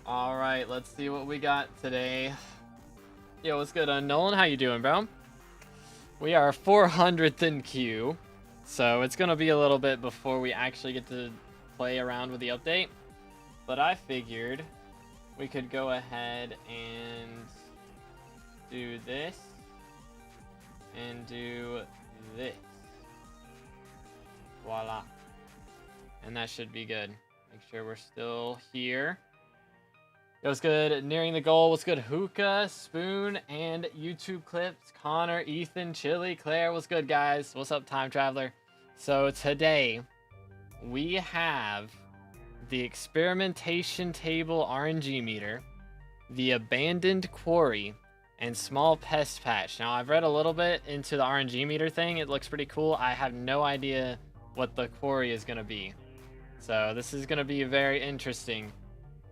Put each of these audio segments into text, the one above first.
All right, let's see what we got today. Yo, what's good, Nolan? How you doing, bro? We are 400th in queue, so it's gonna be a little bit before we actually get to play around with the update. But I figured we could go ahead and do this and do this. Voila. And that should be good. Make sure we're still here. Yo, what's good? Nearing the goal. What's good? Hookah, Spoon, and YouTube Clips. Connor, Ethan, Chili, Claire. What's good, guys? What's up, Time Traveler? So today, we have the Experimentation Table RNG Meter, the Abandoned Quarry, and Small Pest Patch. Now, I've read a little bit into the RNG Meter thing. It looks pretty cool. I have no idea what the quarry is going to be. So this is going to be very interesting.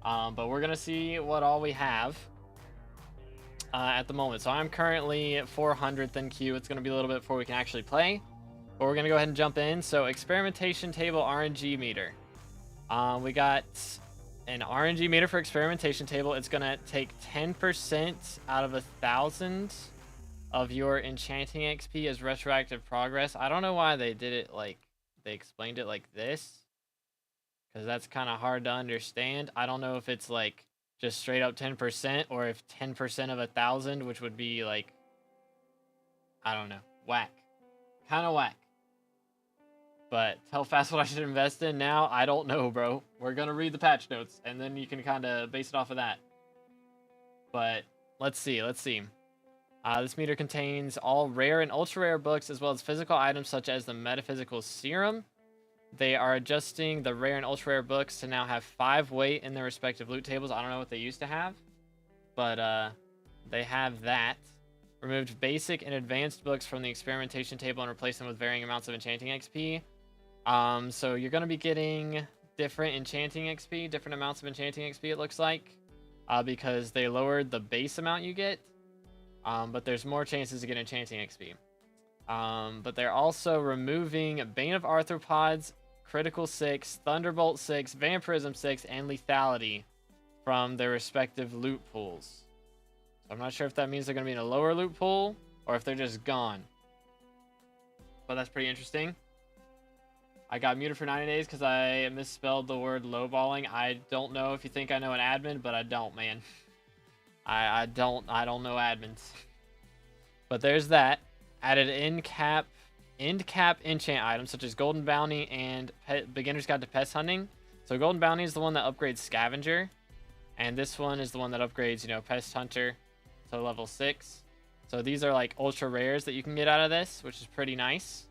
But we're going to see what all we have at the moment. So I'm currently at 400th in queue. It's going to be a little bit before we can actually play. But we're going to go ahead and jump in. So Experimentation Table RNG Meter. We got an RNG meter for Experimentation Table. It's going to take 10% out of 1,000 of your enchanting XP as retroactive progress. I don't know why they did it like, they explained it like this, because that's kind of hard to understand. I don't know if it's like just straight up 10% or if 10% of 1,000, which would be like, I don't know, whack. Kind of whack. But tell fast what I should invest in now, I don't know, bro. We're going to read the patch notes, and then you can kind of base it off of that. But let's see. This meter contains all rare and ultra-rare books, as well as physical items such as the Metaphysical Serum. They are adjusting the rare and ultra-rare books to now have 5 weight in their respective loot tables. I don't know what they used to have, but they have that. Removed basic and advanced books from the experimentation table and replaced them with varying amounts of enchanting XP. So you're going to be getting different enchanting XP, different amounts of enchanting XP, it looks like, because they lowered the base amount you get, but there's more chances to get enchanting XP. But they're also removing Bane of Arthropods, Critical 6, Thunderbolt 6, Vampirism 6, and Lethality from their respective loot pools. So I'm not sure if that means they're going to be in a lower loot pool or if they're just gone. But that's pretty interesting. I got muted for 90 days because I misspelled the word lowballing. I don't know if you think I know an admin, but I don't, man. I don't know admins. But there's that. Added end cap enchant items such as Golden Bounty and Beginner's Guide to Pest Hunting. So Golden Bounty is the one that upgrades Scavenger, and this one is the one that upgrades, Pest Hunter to level 6. So these are like ultra rares that you can get out of this, which is pretty nice.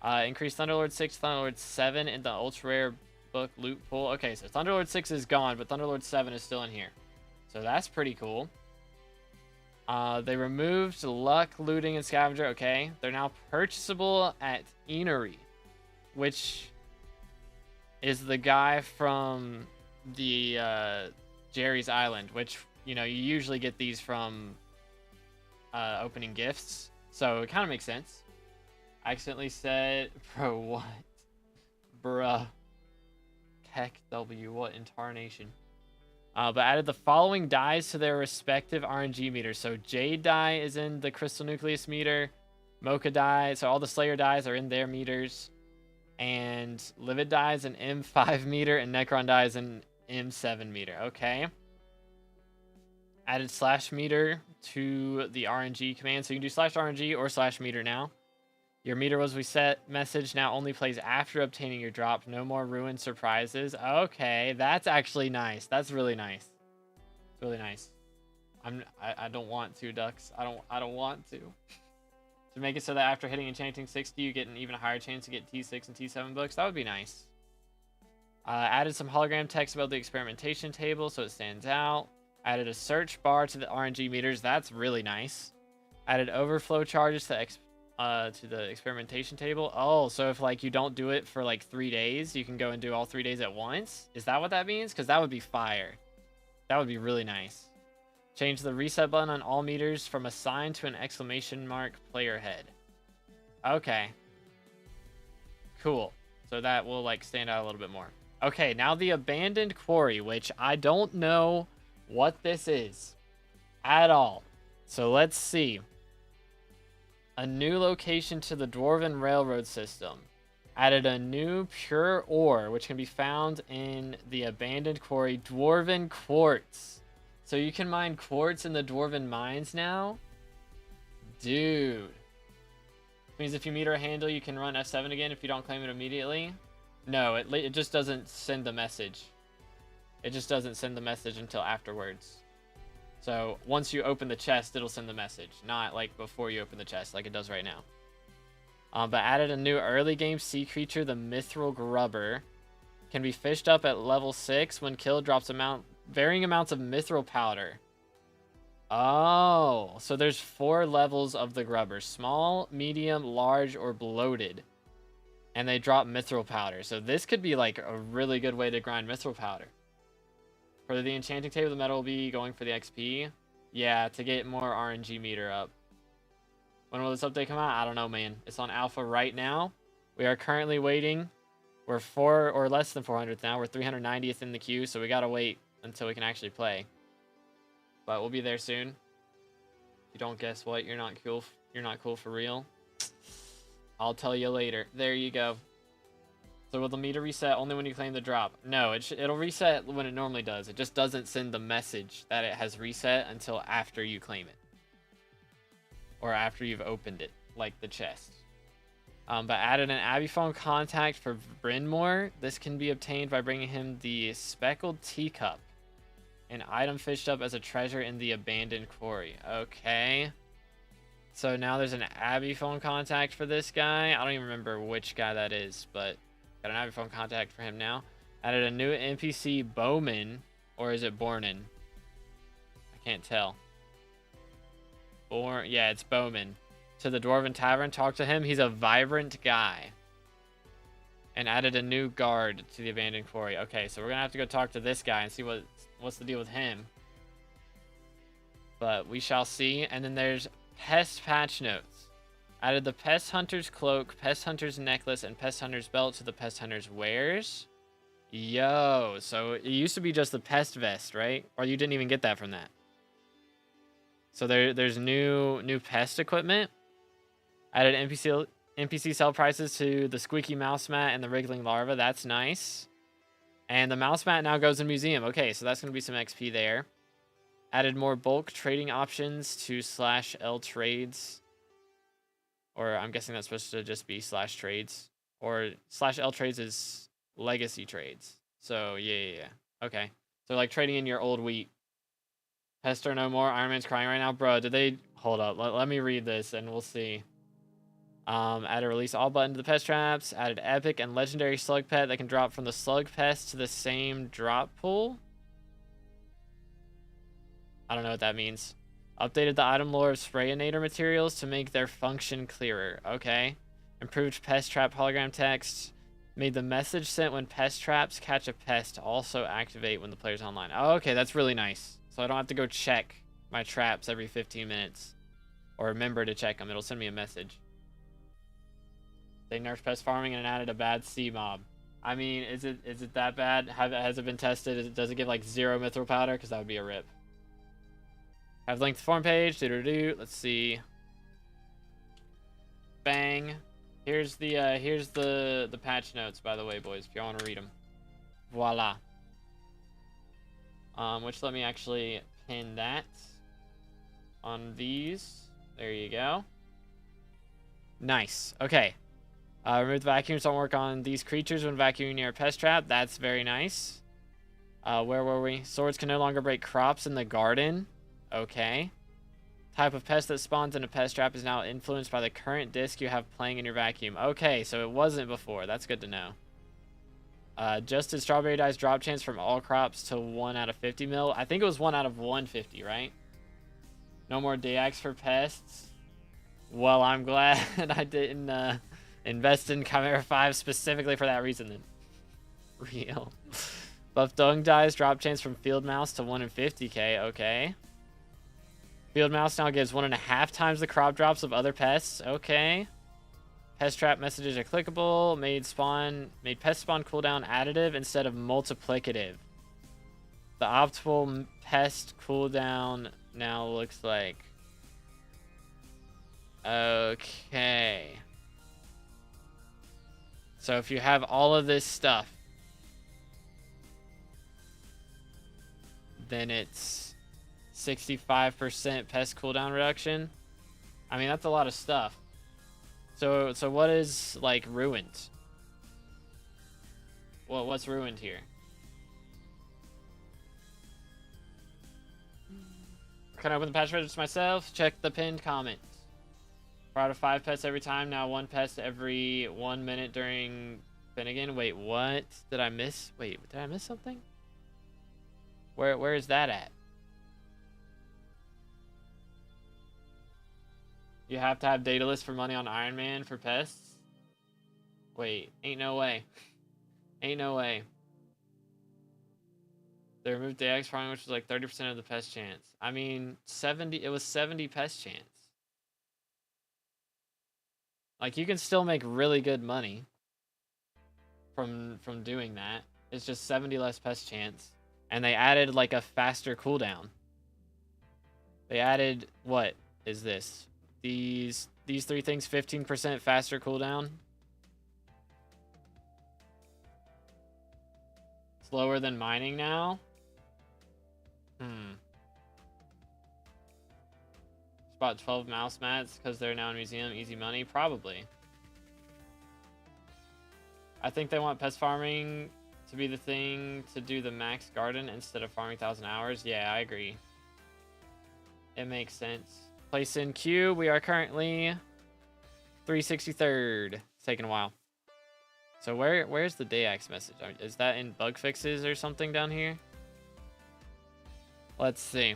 Increase Thunderlord 6, Thunderlord 7 in the ultra rare book loot pool. Okay, so Thunderlord 6 is gone, but Thunderlord 7 is still in here. So that's pretty cool. They removed luck, looting, and scavenger. Okay, they're now purchasable at Enery, which is the guy from the Jerry's Island, which you usually get these from opening gifts. So it kind of makes sense. I accidentally said, bro, what? Bruh. Heck W, what in tarnation? But added the following dyes to their respective RNG meters. So Jade dye is in the Crystal Nucleus meter. Mocha dye, so all the Slayer dyes are in their meters. And Livid dye is an M5 meter, and Necron dye is an M7 meter. Okay. Added slash meter to the RNG command. So you can do slash RNG or slash meter now. Your meter was reset message now only plays after obtaining your drop. No more ruined surprises. Okay, that's actually nice. That's really nice. It's really nice. I don't want to, Ducks. I don't want to. To make it so that after hitting enchanting 60, you get an even higher chance to get T6 and T7 books. That would be nice. Added some hologram text about the experimentation table so it stands out. Added a search bar to the RNG meters. That's really nice. Added overflow charges to the experimentation table. Oh, so if like you don't do it for like 3 days, you can go and do all 3 days at once? Is that what that means? Because that would be fire. That would be really nice. Change the reset button on all meters from a sign to an exclamation mark player head. Okay. Cool. So that will like stand out a little bit more. Okay, now the abandoned quarry, which I don't know what this is at all. So let's see. A new location to the Dwarven Railroad system. Added a new pure ore, which can be found in the abandoned quarry, Dwarven Quartz. So you can mine quartz in the Dwarven mines now? Dude. Means if you meet our handle, you can run F7 again if you don't claim it immediately. No, it just doesn't send the message. It just doesn't send the message until afterwards. So once you open the chest, it'll send the message. Not like before you open the chest like it does right now. But added a new early game sea creature, the Mithril Grubber. Can be fished up at level 6. When killed, drops varying amounts of mithril powder. Oh, so there's 4 levels of the grubber. Small, medium, large, or bloated. And they drop mithril powder. So this could be like a really good way to grind mithril powder. For the enchanting table, the metal will be going for the XP. Yeah, to get more RNG meter up. When will this update come out? I don't know, man. It's on alpha right now. We are currently waiting. We're 4 or less than 400th now. We're 390th in the queue, so we gotta wait until we can actually play. But we'll be there soon. If you don't guess what, you're not cool. You're not cool for real. I'll tell you later. There you go. So will the meter reset only when you claim the drop? No, it'll reset when it normally does. It just doesn't send the message that it has reset until after you claim it. Or after you've opened it, like the chest. But added an Abbeyphone contact for Brynmore. This can be obtained by bringing him the Speckled Teacup. An item fished up as a treasure in the abandoned quarry. Okay. So now there's an Abbeyphone contact for this guy. I don't even remember which guy that is, but got an Abbeyphone contact for him now. Added a new NPC, Bowman. Or is it Bornin? I can't tell. Yeah, it's Bowman. To the Dwarven Tavern, talk to him. He's a vibrant guy. And added a new guard to the abandoned quarry. Okay, so we're gonna have to go talk to this guy and see what's the deal with him. But we shall see. And then there's Pest Patch Notes. Added the Pest Hunter's Cloak, Pest Hunter's Necklace, and Pest Hunter's Belt to the Pest Hunter's Wares. Yo, so it used to be just the Pest Vest, right? Or you didn't even get that from that. So there's new pest equipment. Added NPC sell prices to the Squeaky Mouse Mat and the Wriggling Larva. That's nice. And the Mouse Mat now goes in museum. Okay, so that's going to be some XP there. Added more bulk trading options to /L trades. Or I'm guessing that's supposed to just be /trades. Or /L trades is legacy trades. So yeah. Okay. So like trading in your old wheat. Pester no more. Iron Man's crying right now. Bro, did they... Hold up. Let me read this and we'll see. Added release all button to the pest traps. Added epic and legendary slug pet that can drop from the slug pest to the same drop pool. I don't know what that means. Updated the item lore of sprayinator materials to make their function clearer. Okay. Improved pest trap hologram text. Made the message sent when pest traps catch a pest also activate when the player's online. Oh, okay, that's really nice. So I don't have to go check my traps every 15 minutes. Or remember to check them. It'll send me a message. They nerfed pest farming and added a bad sea mob. I mean, is it that bad? Has it been tested? Does it give like 0 mithril powder? Because that would be a rip. Have linked the form page. Let's see. Bang. Here's the patch notes, by the way, boys, if y'all want to read them. Voila. Which let me actually pin that on these. There you go. Nice. Okay. Remove the vacuums. Don't work on these creatures when vacuuming near a pest trap. That's very nice. Where were we? Swords can no longer break crops in the garden. Okay. Type of pest that spawns in a pest trap is now influenced by the current disc you have playing in your vacuum. Okay, so it wasn't before. That's good to know. Adjusted strawberry dice drop chance from all crops to 1 out of 50 mil. I think it was 1 out of 150, right? No more DX for pests. Well, I'm glad I didn't invest in Chimera 5 specifically for that reason then. Real. Buff dung dice drop chance from field mouse to 1 in 50k. Okay. Field mouse now gives 1.5 times the crop drops of other pests. Okay. Pest trap messages are clickable. Made pest spawn cooldown additive instead of multiplicative. The optimal pest cooldown now looks like. Okay. So if you have all of this stuff, then it's 65% pest cooldown reduction. I mean, that's a lot of stuff. So what is like ruined? Well, what's ruined here? Can I open the patch register myself? Check the pinned comment. 4 out of 5 pests every time. Now 1 pest every 1 minute during Finnegan. Wait, what? Did I miss? Wait, did I miss something? Where is that at? You have to have data list for money on Iron Man for pests? Wait, ain't no way. Ain't no way. They removed the X farming, which was like 30% of the pest chance. I mean, 70, it was 70 pest chance. Like, you can still make really good money from doing that. It's just 70 less pest chance. And they added like a faster cooldown. They added, what is this? These 3 things, 15% faster cooldown. Slower than mining now. Spot 12 mouse mats because they're now in museum. Easy money, probably. I think they want pest farming to be the thing to do the max garden instead of farming 1,000 hours. Yeah, I agree. It makes sense. Place in queue. We are currently 363rd. It's taking a while. So where's the Dayax message? Is that in bug fixes or something down here? Let's see.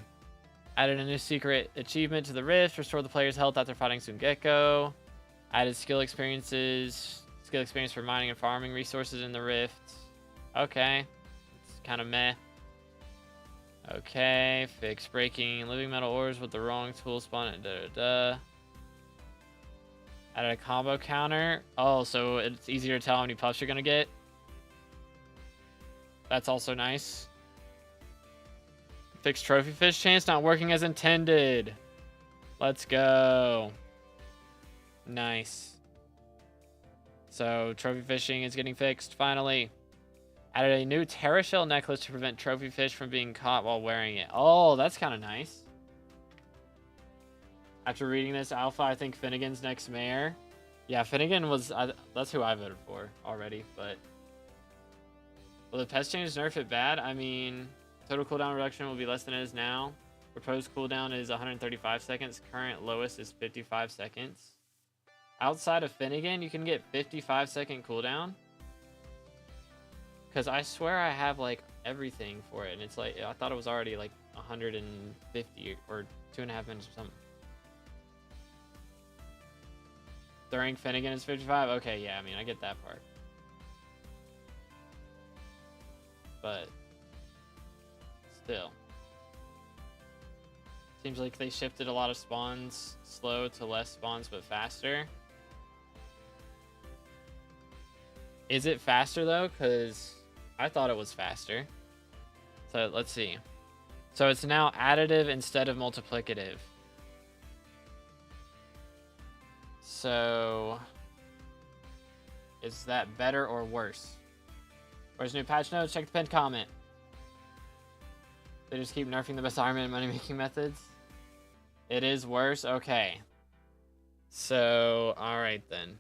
Added a new secret achievement to the Rift. Restore the player's health after fighting Sungekko. Added skill experience for mining and farming resources in the Rift. Okay. It's kind of meh. Okay. Fix breaking living metal ores with the wrong tool spawn. Added a combo counter. Oh, so it's easier to tell how many puffs you're going to get. That's also nice. Fixed trophy fish chance not working as intended. Let's go. Nice. So trophy fishing is getting fixed finally. Added a new Terra Shell necklace to prevent trophy fish from being caught while wearing it. Oh, that's kind of nice. After reading this alpha, I think Finnegan's next mayor. Yeah, Finnegan was... that's who I voted for already, but... Will the pest change nerf it bad? I mean... Total cooldown reduction will be less than it is now. Proposed cooldown is 135 seconds. Current lowest is 55 seconds. Outside of Finnegan, you can get 55-second cooldown. Because I swear I have, like, everything for it. And it's like... I thought it was already, like, 150 or 2.5 minutes or something. During Finnegan is 55? Okay, yeah, I mean, I get that part. But... still. Seems like they shifted a lot of spawns slow to less spawns but faster. Is it faster though? Because I thought it was faster. So let's see. So it's now additive instead of multiplicative. So is that better or worse? Where's new patch notes? Check the pinned comment. They just keep nerfing the best Iron Man money-making methods. It is worse? Okay. So, alright then.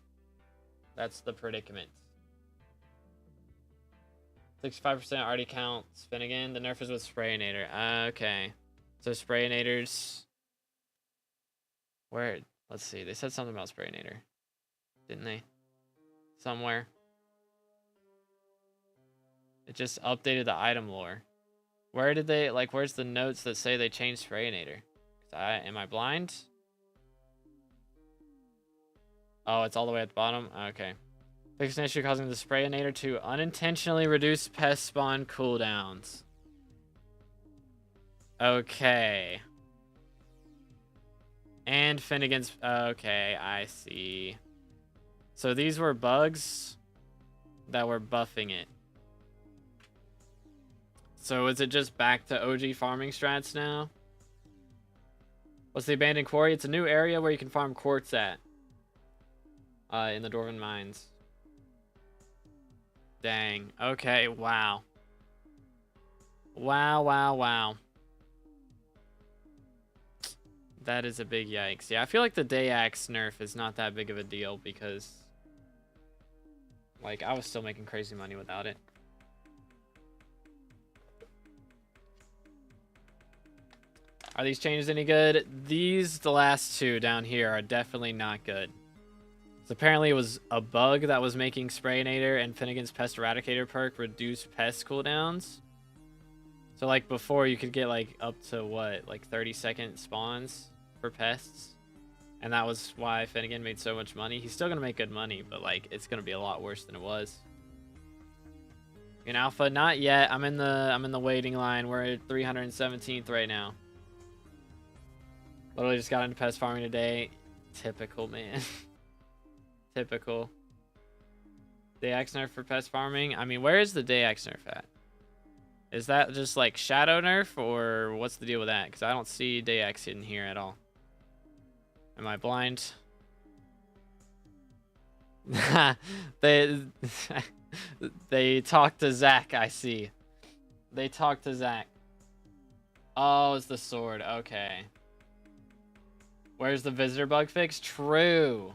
That's the predicament. 65% already counts Finnegan. The nerf is with Sprayinator. Okay. So Sprayinators... Where? Let's see. They said something about Sprayinator. Didn't they? Somewhere. It just updated the item lore. Where did they, like, where's the notes that say they changed Sprayinator? Am I blind? Oh, it's all the way at the bottom? Okay. Fix an issue causing the Sprayinator to unintentionally reduce pest spawn cooldowns. Okay. And Finnegan's, okay, I see. So these were bugs that were buffing it. So is it just back to OG farming strats now? What's the abandoned quarry? It's a new area where you can farm quartz at. In the Dwarven Mines. Dang. Okay, wow. Wow, wow, wow. That is a big yikes. Yeah, I feel like the Day Axe nerf is not that big of a deal because, like, I was still making crazy money without it. Are these changes any good? These, the last two down here, are definitely not good. So apparently it was a bug that was making Sprayinator and Finnegan's Pest Eradicator perk reduce pest cooldowns. So like before you could get like up to what, like 30-second spawns for pests. And that was why Finnegan made so much money. He's still gonna make good money, but like it's gonna be a lot worse than it was. In alpha, not yet. I'm in the waiting line. We're at 317th right now. Literally just got into pest farming today. Typical, man. Typical. Day Axe nerf for pest farming. I mean, where is the Day Axe nerf at? Is that just like shadow nerf, or what's the deal with that? Because I don't see Day Axe in here at all. Am I blind? They talked to Zach, I see. They talked to Zach. Oh, it's the sword. Okay. Where's the visitor bug fix? True.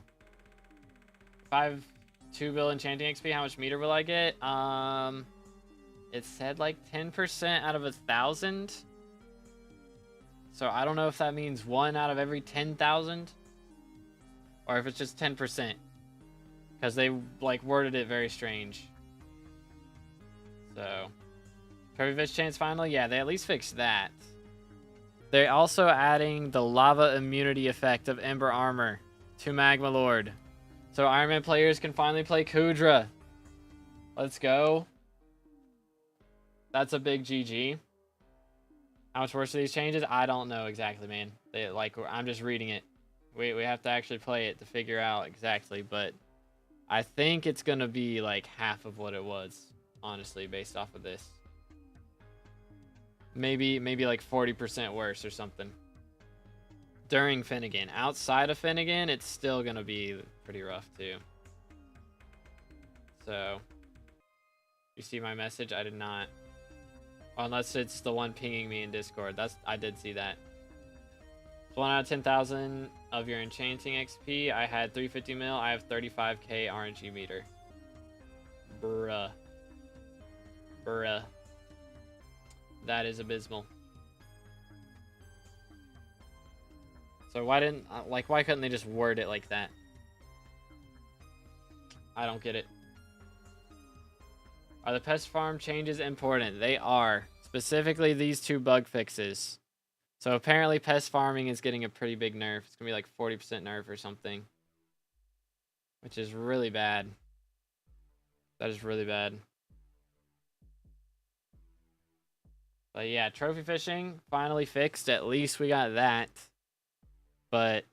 2 bill enchanting XP. How much meter will I get? It said like 10% out of 1,000. So I don't know if that means 1 out of every 10,000, or if it's just 10%, because they like worded it very strange. So Trophy Fish chance finally, yeah, they at least fixed that. They're also adding the lava immunity effect of Ember Armor to Magma Lord. So Iron Man players can finally play Kudra. Let's go. That's a big GG. How much worse are these changes? I don't know exactly, man. I'm just reading it. We have to actually play it to figure out exactly, but I think it's gonna be like half of what it was, honestly, based off of this. Maybe like 40% worse or something. During Finnegan. Outside of Finnegan, it's still gonna be pretty rough too. So, you see my message? I did not. Unless it's the one pinging me in Discord. I did see that. 1 out of 10,000 of your enchanting XP. I had 350 mil. I have 35k RNG meter. Bruh. Bruh. That is abysmal. So why couldn't they just word it like that? I don't get it. Are the pest farm changes important? They are. Specifically these 2 bug fixes. So apparently pest farming is getting a pretty big nerf. It's going to be like 40% nerf or something. Which is really bad. That is really bad. But yeah, trophy fishing finally fixed. At least we got that. But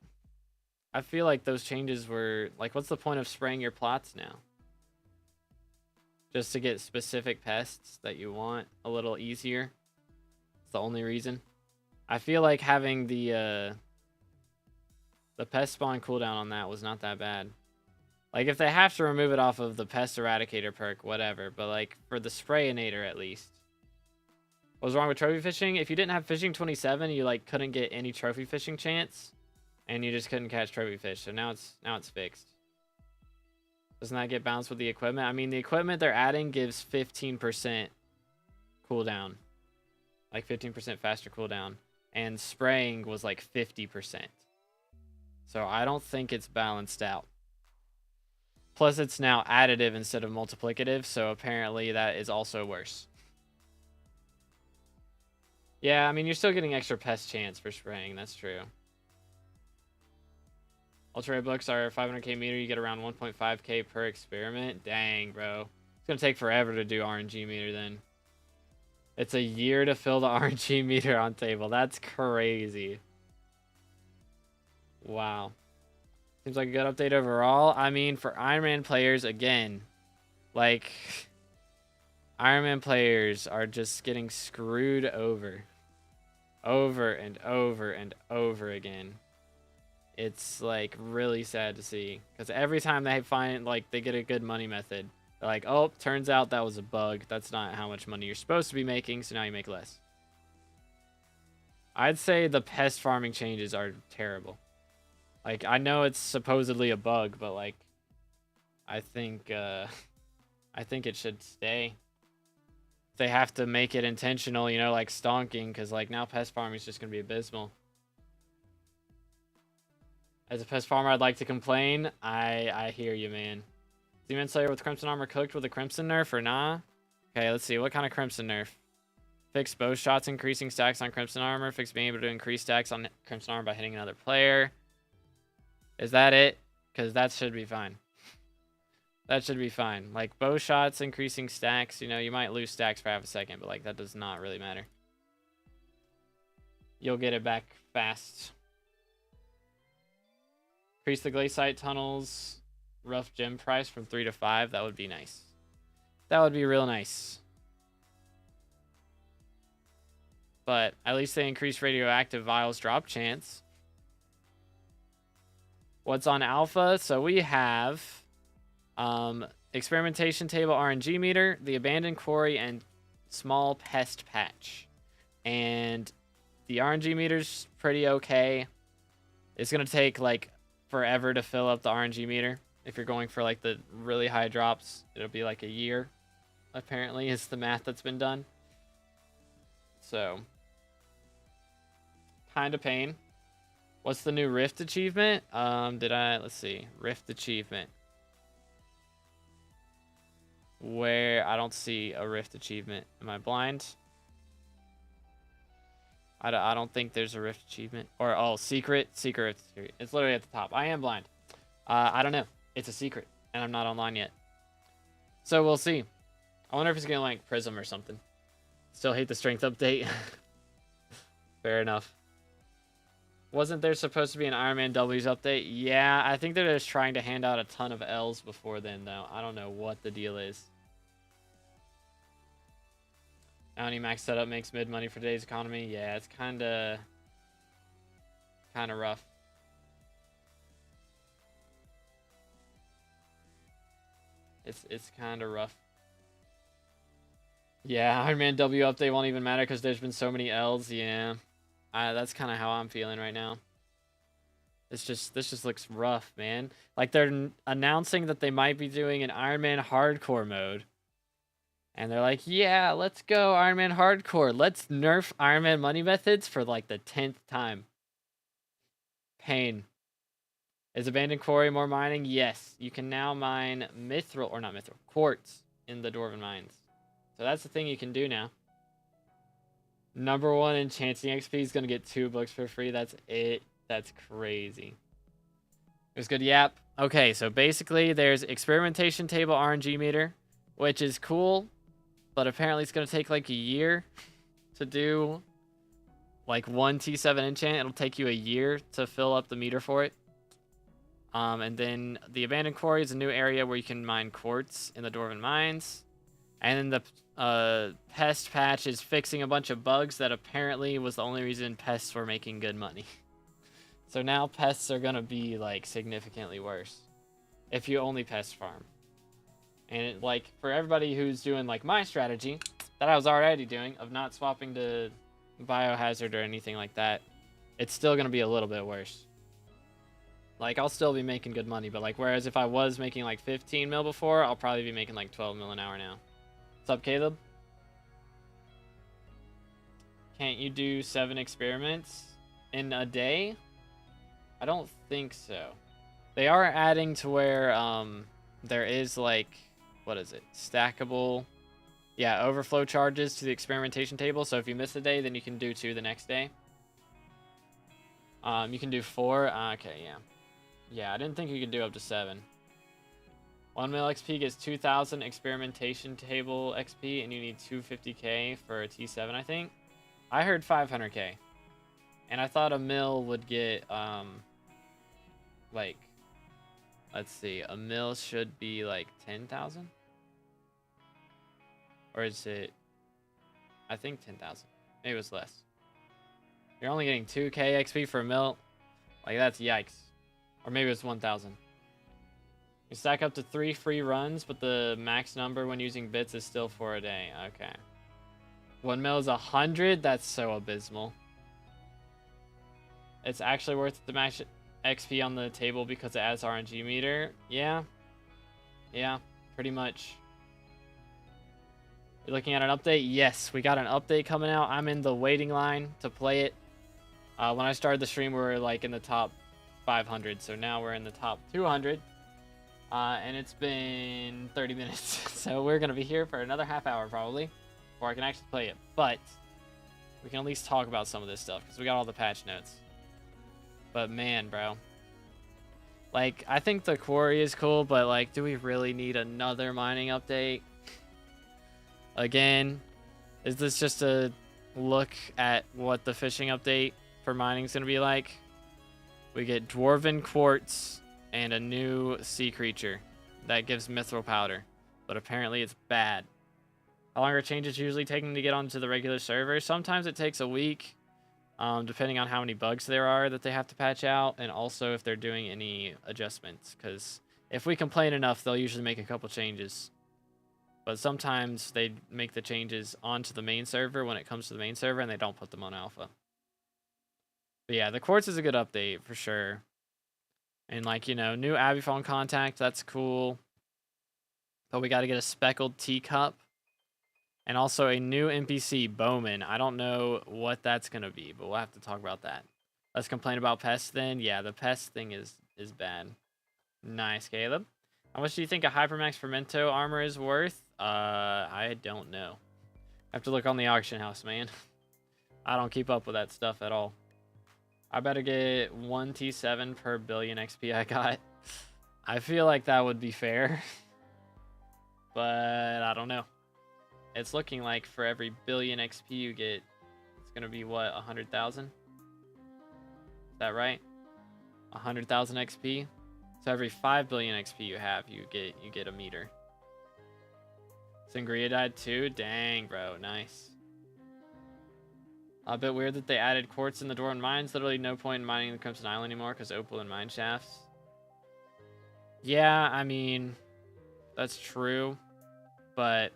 I feel like those changes were... Like, what's the point of spraying your plots now? Just to get specific pests that you want a little easier. It's the only reason. I feel like having the pest spawn cooldown on that was not that bad. Like, if they have to remove it off of the pest eradicator perk, whatever. But, like, for the sprayinator at least. What was wrong with trophy fishing? If you didn't have fishing 27, you, like, couldn't get any trophy fishing chance. And you just couldn't catch trophy fish. So now it's fixed. Doesn't that get balanced with the equipment? I mean, the equipment they're adding gives 15% cooldown. Like 15% faster cooldown. And spraying was like 50%. So I don't think it's balanced out. Plus it's now additive instead of multiplicative. So apparently that is also worse. Yeah, I mean, you're still getting extra pest chance for spraying. That's true. Ultra rare books are 500k meter. You get around 1.5k per experiment. Dang, bro. It's going to take forever to do RNG meter then. It's a year to fill the RNG meter on table. That's crazy. Wow. Seems like a good update overall. I mean, for Iron Man players, again, like, Iron Man players are just getting screwed over. Over and over and over again. It's, like, really sad to see. Because every time they find, like, they get a good money method, they're like, oh, turns out that was a bug. That's not how much money you're supposed to be making, so now you make less. I'd say the pest farming changes are terrible. Like, I know it's supposedly a bug, but, like, I think it should stay. They have to make it intentional, you know, like stonking, because, like, now pest farming is just going to be abysmal. As a pest farmer, I'd like to complain. I hear you, man. Demon Slayer with Crimson Armor cooked with a Crimson nerf or nah? Okay, let's see. What kind of Crimson nerf? Fix bow shots, increasing stacks on Crimson Armor. Fix being able to increase stacks on Crimson Armor by hitting another player. Is that it? Because that should be fine. That should be fine. Like, bow shots, increasing stacks. You know, you might lose stacks for half a second, but, like, that does not really matter. You'll get it back fast. Increase the glaciite tunnels. Rough gem price from 3 to 5. That would be nice. That would be real nice. But at least they increase radioactive vials drop chance. What's on alpha? So we have experimentation table RNG meter, the abandoned quarry, and small pest patch. And the RNG meter's pretty okay. It's going to take, like, forever to fill up the RNG meter. If you're going for, like, the really high drops, it'll be like a year, apparently, is the math that's been done. So, kind of pain. What's the new Rift achievement? Let's see. Rift achievement. Where I don't see a Rift achievement. Am I blind? I don't think there's a Rift achievement. Or, oh, secret. Secret. It's literally at the top. I am blind. I don't know. It's a secret. And I'm not online yet. So we'll see. I wonder if it's going to, like, Prism or something. Still hate the strength update. Fair enough. Wasn't there supposed to be an Iron Man W's update? Yeah, I think they're just trying to hand out a ton of L's before then, though. I don't know what the deal is. Bounty max setup makes mid money for today's economy. Yeah, it's kind of rough. It's kind of rough. Yeah, Iron Man W update won't even matter because there's been so many L's. Yeah, that's kind of how I'm feeling right now. This just looks rough, man. Like, they're announcing that they might be doing an Iron Man hardcore mode. And they're like, yeah, let's go Iron Man hardcore. Let's nerf Iron Man money methods for, like, the 10th time. Pain. Is abandoned quarry more mining? Yes. You can now mine quartz in the Dwarven mines. So that's the thing you can do now. Number 1 enchanting XP is going to get 2 books for free. That's it. That's crazy. It was good. Yep. Okay, so basically there's experimentation table RNG meter, which is cool. But apparently it's going to take, like, a year to do, like, 1 T7 enchant. It'll take you a year to fill up the meter for it. And then the abandoned quarry is a new area where you can mine quartz in the Dwarven mines. And then the pest patch is fixing a bunch of bugs that apparently was the only reason pests were making good money. So now pests are going to be, like, significantly worse if you only pest farm. And, like, for everybody who's doing, like, my strategy that I was already doing of not swapping to biohazard or anything like that, it's still going to be a little bit worse. Like, I'll still be making good money, but, like, whereas if I was making, like, 15 mil before, I'll probably be making, like, 12 mil an hour now. What's up, Caleb? Can't you do 7 experiments in a day? I don't think so. They are adding to where there is, like, what is it? Stackable. Yeah, overflow charges to the experimentation table. So if you miss a day, then you can do 2 the next day. You can do 4. Okay, yeah. Yeah, I didn't think you could do up to 7. 1 mil XP gets 2,000 experimentation table XP, and you need 250k for a T7, I think. I heard 500k. And I thought a mil would get, like, Let's see. A mil should be like 10,000? Or is it... I think 10,000. Maybe it was less. You're only getting 2k XP for a mil? Like, that's yikes. Or maybe it's 1,000. You stack up to 3 free runs, but the max number when using bits is still 4 a day. Okay. 1 mil is 100? That's so abysmal. It's actually worth the max XP on the table because it adds RNG meter. Yeah. Yeah, pretty much. You're looking at an update? Yes, we got an update coming out. I'm in the waiting line to play it. When I started the stream, we were like in the top 500. So now we're in the top 200. And it's been 30 minutes. So we're going to be here for another half hour probably before I can actually play it. But we can at least talk about some of this stuff because we got all the patch notes. But man, bro. Like, I think the quarry is cool, but like, do we really need another mining update? Again, is this just a look at what the fishing update for mining is going to be like? We get Dwarven Quartz and a new sea creature that gives mithril powder, but apparently it's bad. How long are changes usually taking to get onto the regular server? Sometimes it takes a week, depending on how many bugs there are that they have to patch out, and also if they're doing any adjustments, because if we complain enough, they'll usually make a couple changes. But sometimes they make the changes onto the main server when it comes to the main server, and they don't put them on alpha. But yeah, the quartz is a good update for sure. And like, you know, new Abiphone contact, that's cool. But we got to get a speckled teacup. And also a new NPC, Bowman. I don't know what that's going to be, but we'll have to talk about that. Let's complain about pests then. Yeah, the pest thing is bad. Nice, Caleb. How much do you think a Hypermax Fermento armor is worth? I don't know. I have to look on the auction house, man. I don't keep up with that stuff at all. I better get 1 T7 per billion XP I got. I feel like that would be fair. But I don't know. It's looking like for every billion XP you get, it's going to be what, 100,000? Is that right? 100,000 XP? So every 5 billion XP you have, you get a meter. Sangria died too? Dang, bro. Nice. A bit weird that they added quartz in the Dwarven mines. Literally no point in mining the Crimson Isle anymore because Opal and mine shafts. Yeah, I mean, that's true. But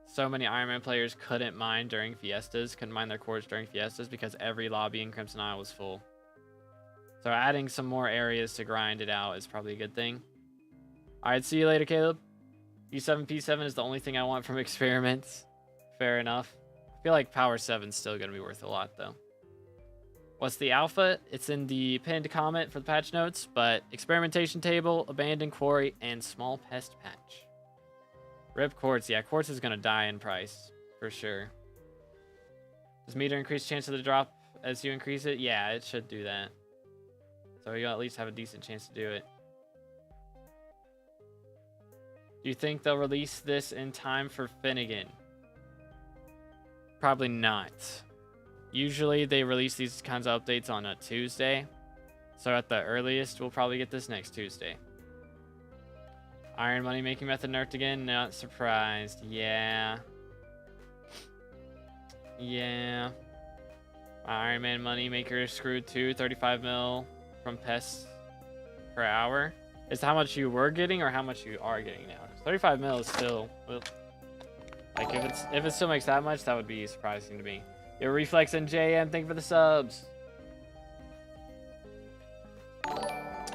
so many Iron Man players couldn't mine during Fiestas, couldn't mine their quartz during Fiestas because every lobby in Crimson Isle was full. So adding some more areas to grind it out is probably a good thing. Alright, see you later, Caleb. E7, P7 is the only thing I want from experiments. Fair enough. I feel like Power 7 is still going to be worth a lot, though. What's the alpha? It's in the pinned comment for the patch notes, but experimentation table, abandoned quarry, and small pest patch. Rip quartz. Yeah, quartz is going to die in price, for sure. Does meter increase chance of the drop as you increase it? Yeah, it should do that. So you'll at least have a decent chance to do it. Do you think they'll release this in time for Finnegan? Probably not. Usually they release these kinds of updates on a Tuesday. So at the earliest, we'll probably get this next Tuesday. Iron money making method nerfed again? Not surprised. Yeah. Yeah. Iron Man money maker is screwed too. 35 mil from pests per hour. Is how much you were getting or how much you are getting now? 35 mil is still, well, like if it still makes that much, that would be surprising to me. Yo, Reflex and JM, thank you for the subs.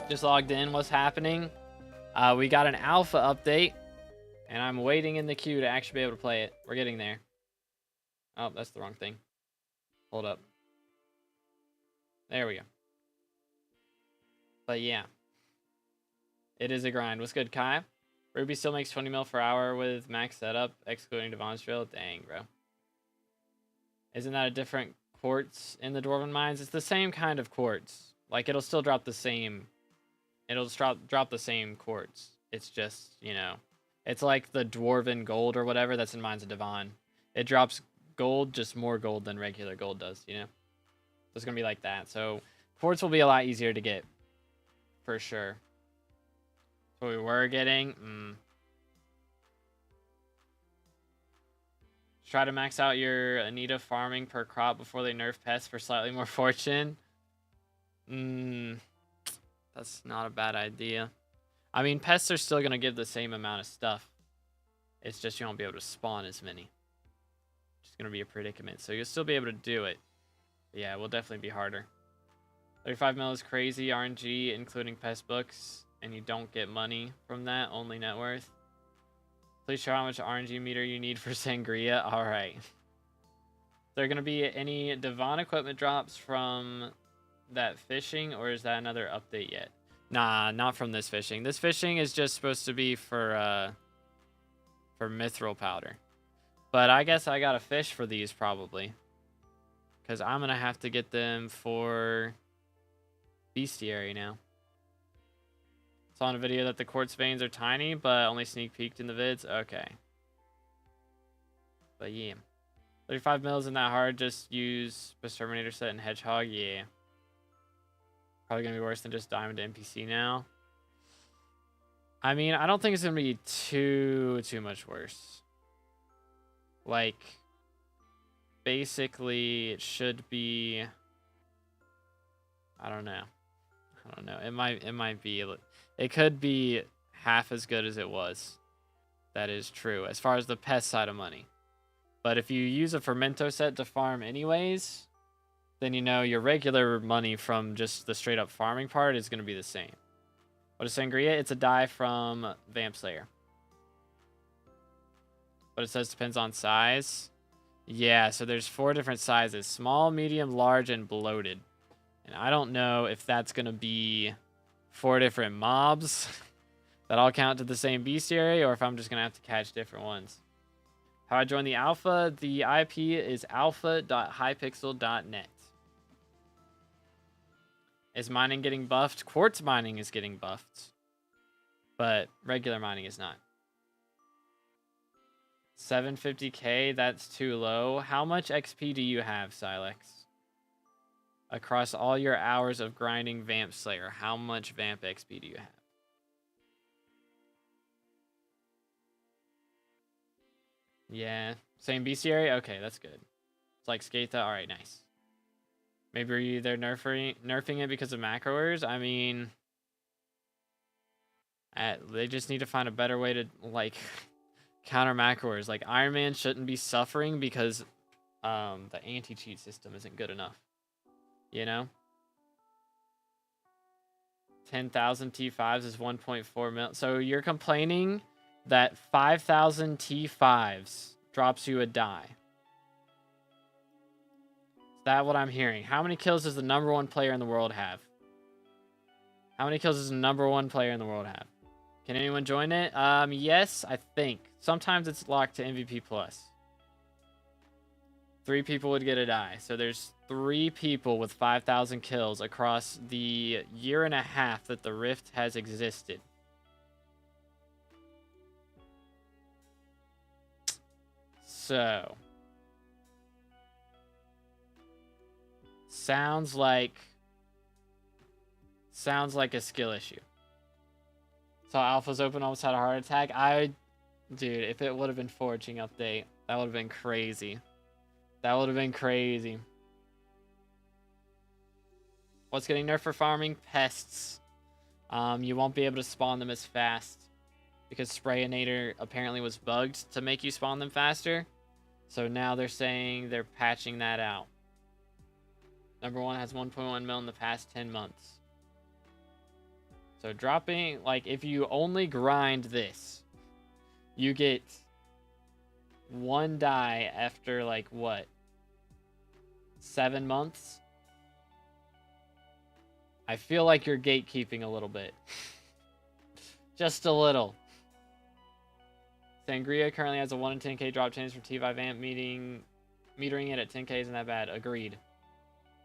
Just logged in. What's happening? We got an alpha update, and I'm waiting in the queue to actually be able to play it. We're getting there. Oh, that's the wrong thing. Hold up. There we go. But yeah, it is a grind. What's good, Kai? Ruby still makes 20 mil per hour with max setup, excluding Devon's drill. Dang, bro. Isn't that a different quartz in the Dwarven mines? It's the same kind of quartz. Like, it'll still drop the same. It'll drop the same quartz. It's just, you know, it's like the Dwarven gold or whatever that's in Mines of Devon. It drops gold, just more gold than regular gold does, you know? So it's going to be like that. So quartz will be a lot easier to get, for sure. what we were getting. Try to max out your Anita farming per crop before they nerf pests for slightly more fortune. That's not a bad idea. I mean, pests are still going to give the same amount of stuff. It's just you won't be able to spawn as many. It's going to be a predicament. So you'll still be able to do it. But yeah, it will definitely be harder. 35 mil is crazy RNG, including pest books. And you don't get money from that, only net worth. Please show how much RNG meter you need for Sangria. All right. There going to be any Devon equipment drops from that fishing, or is that another update yet? Nah, not from this fishing. This fishing is just supposed to be for mithril powder. But I guess I gotta fish for these probably, because I'm gonna have to get them for bestiary now. Saw in a video that the quartz veins are tiny, but only sneak peeked in the vids. Okay. But yeah. 35 mil isn't that hard. Just use Exterminator set and Hedgehog. Yeah. Probably going to be worse than just Diamond NPC now. I mean, I don't think it's going to be too much worse. Like, basically, it should be... I don't know. It might be... It could be half as good as it was. That is true, as far as the pest side of money. But if you use a Fermento set to farm anyways, then you know your regular money from just the straight up farming part is going to be the same. What is Sangria? It's a dye from Vamp Slayer. But it says depends on size. Yeah, so there's 4 different sizes. Small, medium, large, and bloated. And I don't know if that's going to be 4 different mobs that all count to the same bestiary, or if I'm just going to have to catch different ones. How I join the alpha, the IP is alpha.hypixel.net. Is mining getting buffed? Quartz mining is getting buffed, but regular mining is not. 750k, that's too low. How much XP do you have, Silex? Across all your hours of grinding Vamp Slayer, how much Vamp XP do you have? Yeah, same bestiary? Okay, that's good. It's like Skatha. All right, nice. Maybe they're nerfing it because of macroers? I mean, they just need to find a better way to, like, counter macroers. Like, Iron Man shouldn't be suffering because the anti-cheat system isn't good enough. You know? 10,000 T5s is 1.4 mil. So you're complaining that 5,000 T5s drops you a die. Is that what I'm hearing? How many kills does the #1 player in the world have? How many kills does the #1 player in the world have? Can anyone join it? Yes, I think. Sometimes it's locked to MVP+. 3 people would get a die. So there's 3 people with 5,000 kills across the 1.5 years that the Rift has existed. So, sounds like a skill issue. So Alpha's open, almost had a heart attack. Dude, if it would have been foraging update, that would have been crazy. That would have been crazy. What's getting nerfed for farming? Pests. You won't be able to spawn them as fast because Sprayinator apparently was bugged to make you spawn them faster. So now they're saying they're patching that out. #1 has 1.1 mil in the past 10 months. So dropping, like, if you only grind this, you get 1 die after, like, what? 7 months? I feel like you're gatekeeping a little bit. Just a little. Sangria currently has a 1 in 10k drop chance for T5 amp, metering it at 10k isn't that bad. Agreed.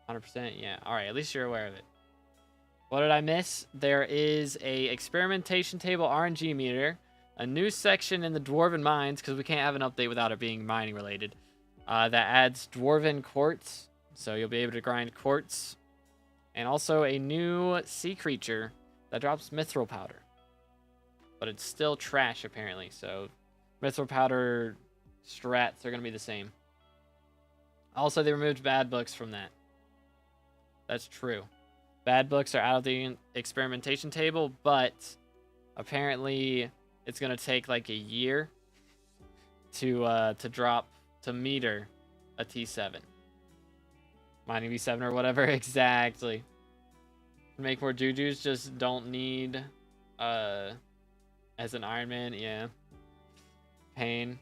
100%, yeah. Alright, at least you're aware of it. What did I miss? There is a experimentation table RNG meter, a new section in the Dwarven Mines, because we can't have an update without it being mining related, that adds Dwarven Quartz, so you'll be able to grind quartz, and also a new sea creature that drops mithril powder. but it's still trash apparently. So mithril powder strats are going to be the same. Also, they removed bad books from that. That's true. Bad books are out of the experimentation table, but apparently it's going to take like a year to drop to meter a T7. Mining V7 or whatever, exactly. Make more Jujus, just don't need as an Iron Man, yeah. Pain.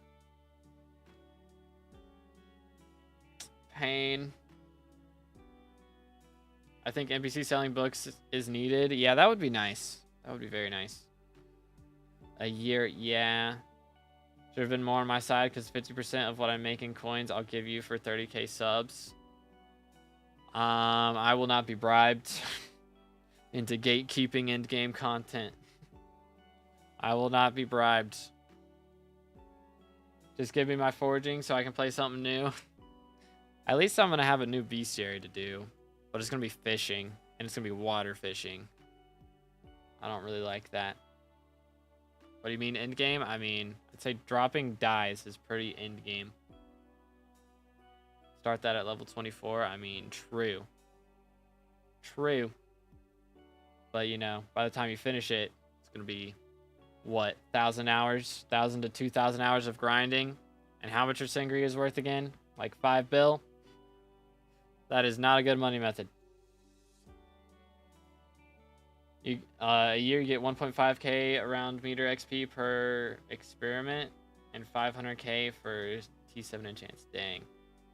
I think NPC selling books is needed. Yeah, that would be nice. That would be very nice. A year, yeah. Should have been more on my side because 50% of what I make in coins I'll give you for 30k subs. I will not be bribed into gatekeeping end-game content. I will not be bribed. Just give me my foraging so I can play something new. At least I'm going to have a new bestiary to do. But it's going to be fishing. And it's going to be water fishing. I don't really like that. What do you mean end-game? I mean, I'd say dropping dyes is pretty end-game. Start that at level 24. I mean, true. True. But, you know, by the time you finish it, it's going to be, what, 1,000 hours? 1,000 to 2,000 hours of grinding? And how much your Sangria is worth again? Like 5 bill? That is not a good money method. You, a year you get 1.5k around meter XP per experiment and 500k for T7 enchants. Dang.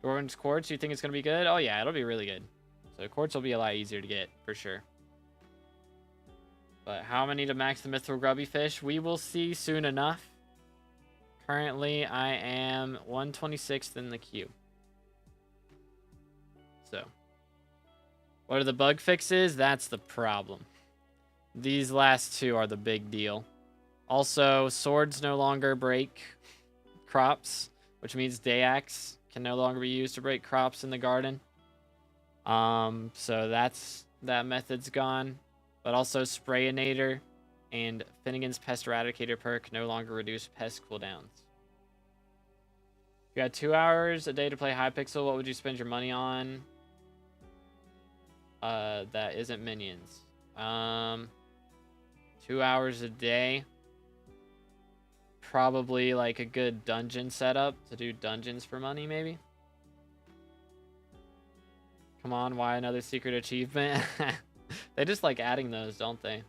Dwarven's Quartz, you think it's going to be good? Oh yeah, it'll be really good. So Quartz will be a lot easier to get, for sure. But how many to max the Mithril Grubby Fish? We will see soon enough. Currently, I am 126th in the queue. So, what are the bug fixes? That's the problem. These last two are the big deal. Also, swords no longer break crops, which means day axe can no longer be used to break crops in the garden. So that method's gone. But also Sprayinator and Finnegan's Pest Eradicator perk no longer reduce pest cooldowns. If you had 2 hours a day to play Hypixel, what would you spend your money on? That isn't minions. 2 hours a day. Probably like a good dungeon setup to do dungeons for money, maybe. Come on, why another secret achievement? They just like adding those, don't they?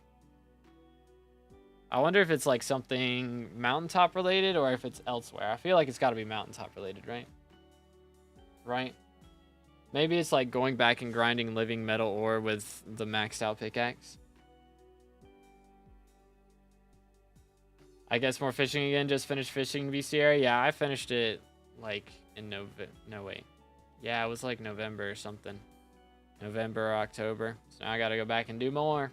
I wonder if it's like something mountaintop related or if it's elsewhere. I feel like it's got to be mountaintop related, right? Right? Maybe it's like going back and grinding living metal ore with the maxed out pickaxe. I guess more fishing again. Just finished fishing VCR. Yeah, I finished it like in no wait. Yeah, it was like November or something. November or October. So now I gotta go back and do more.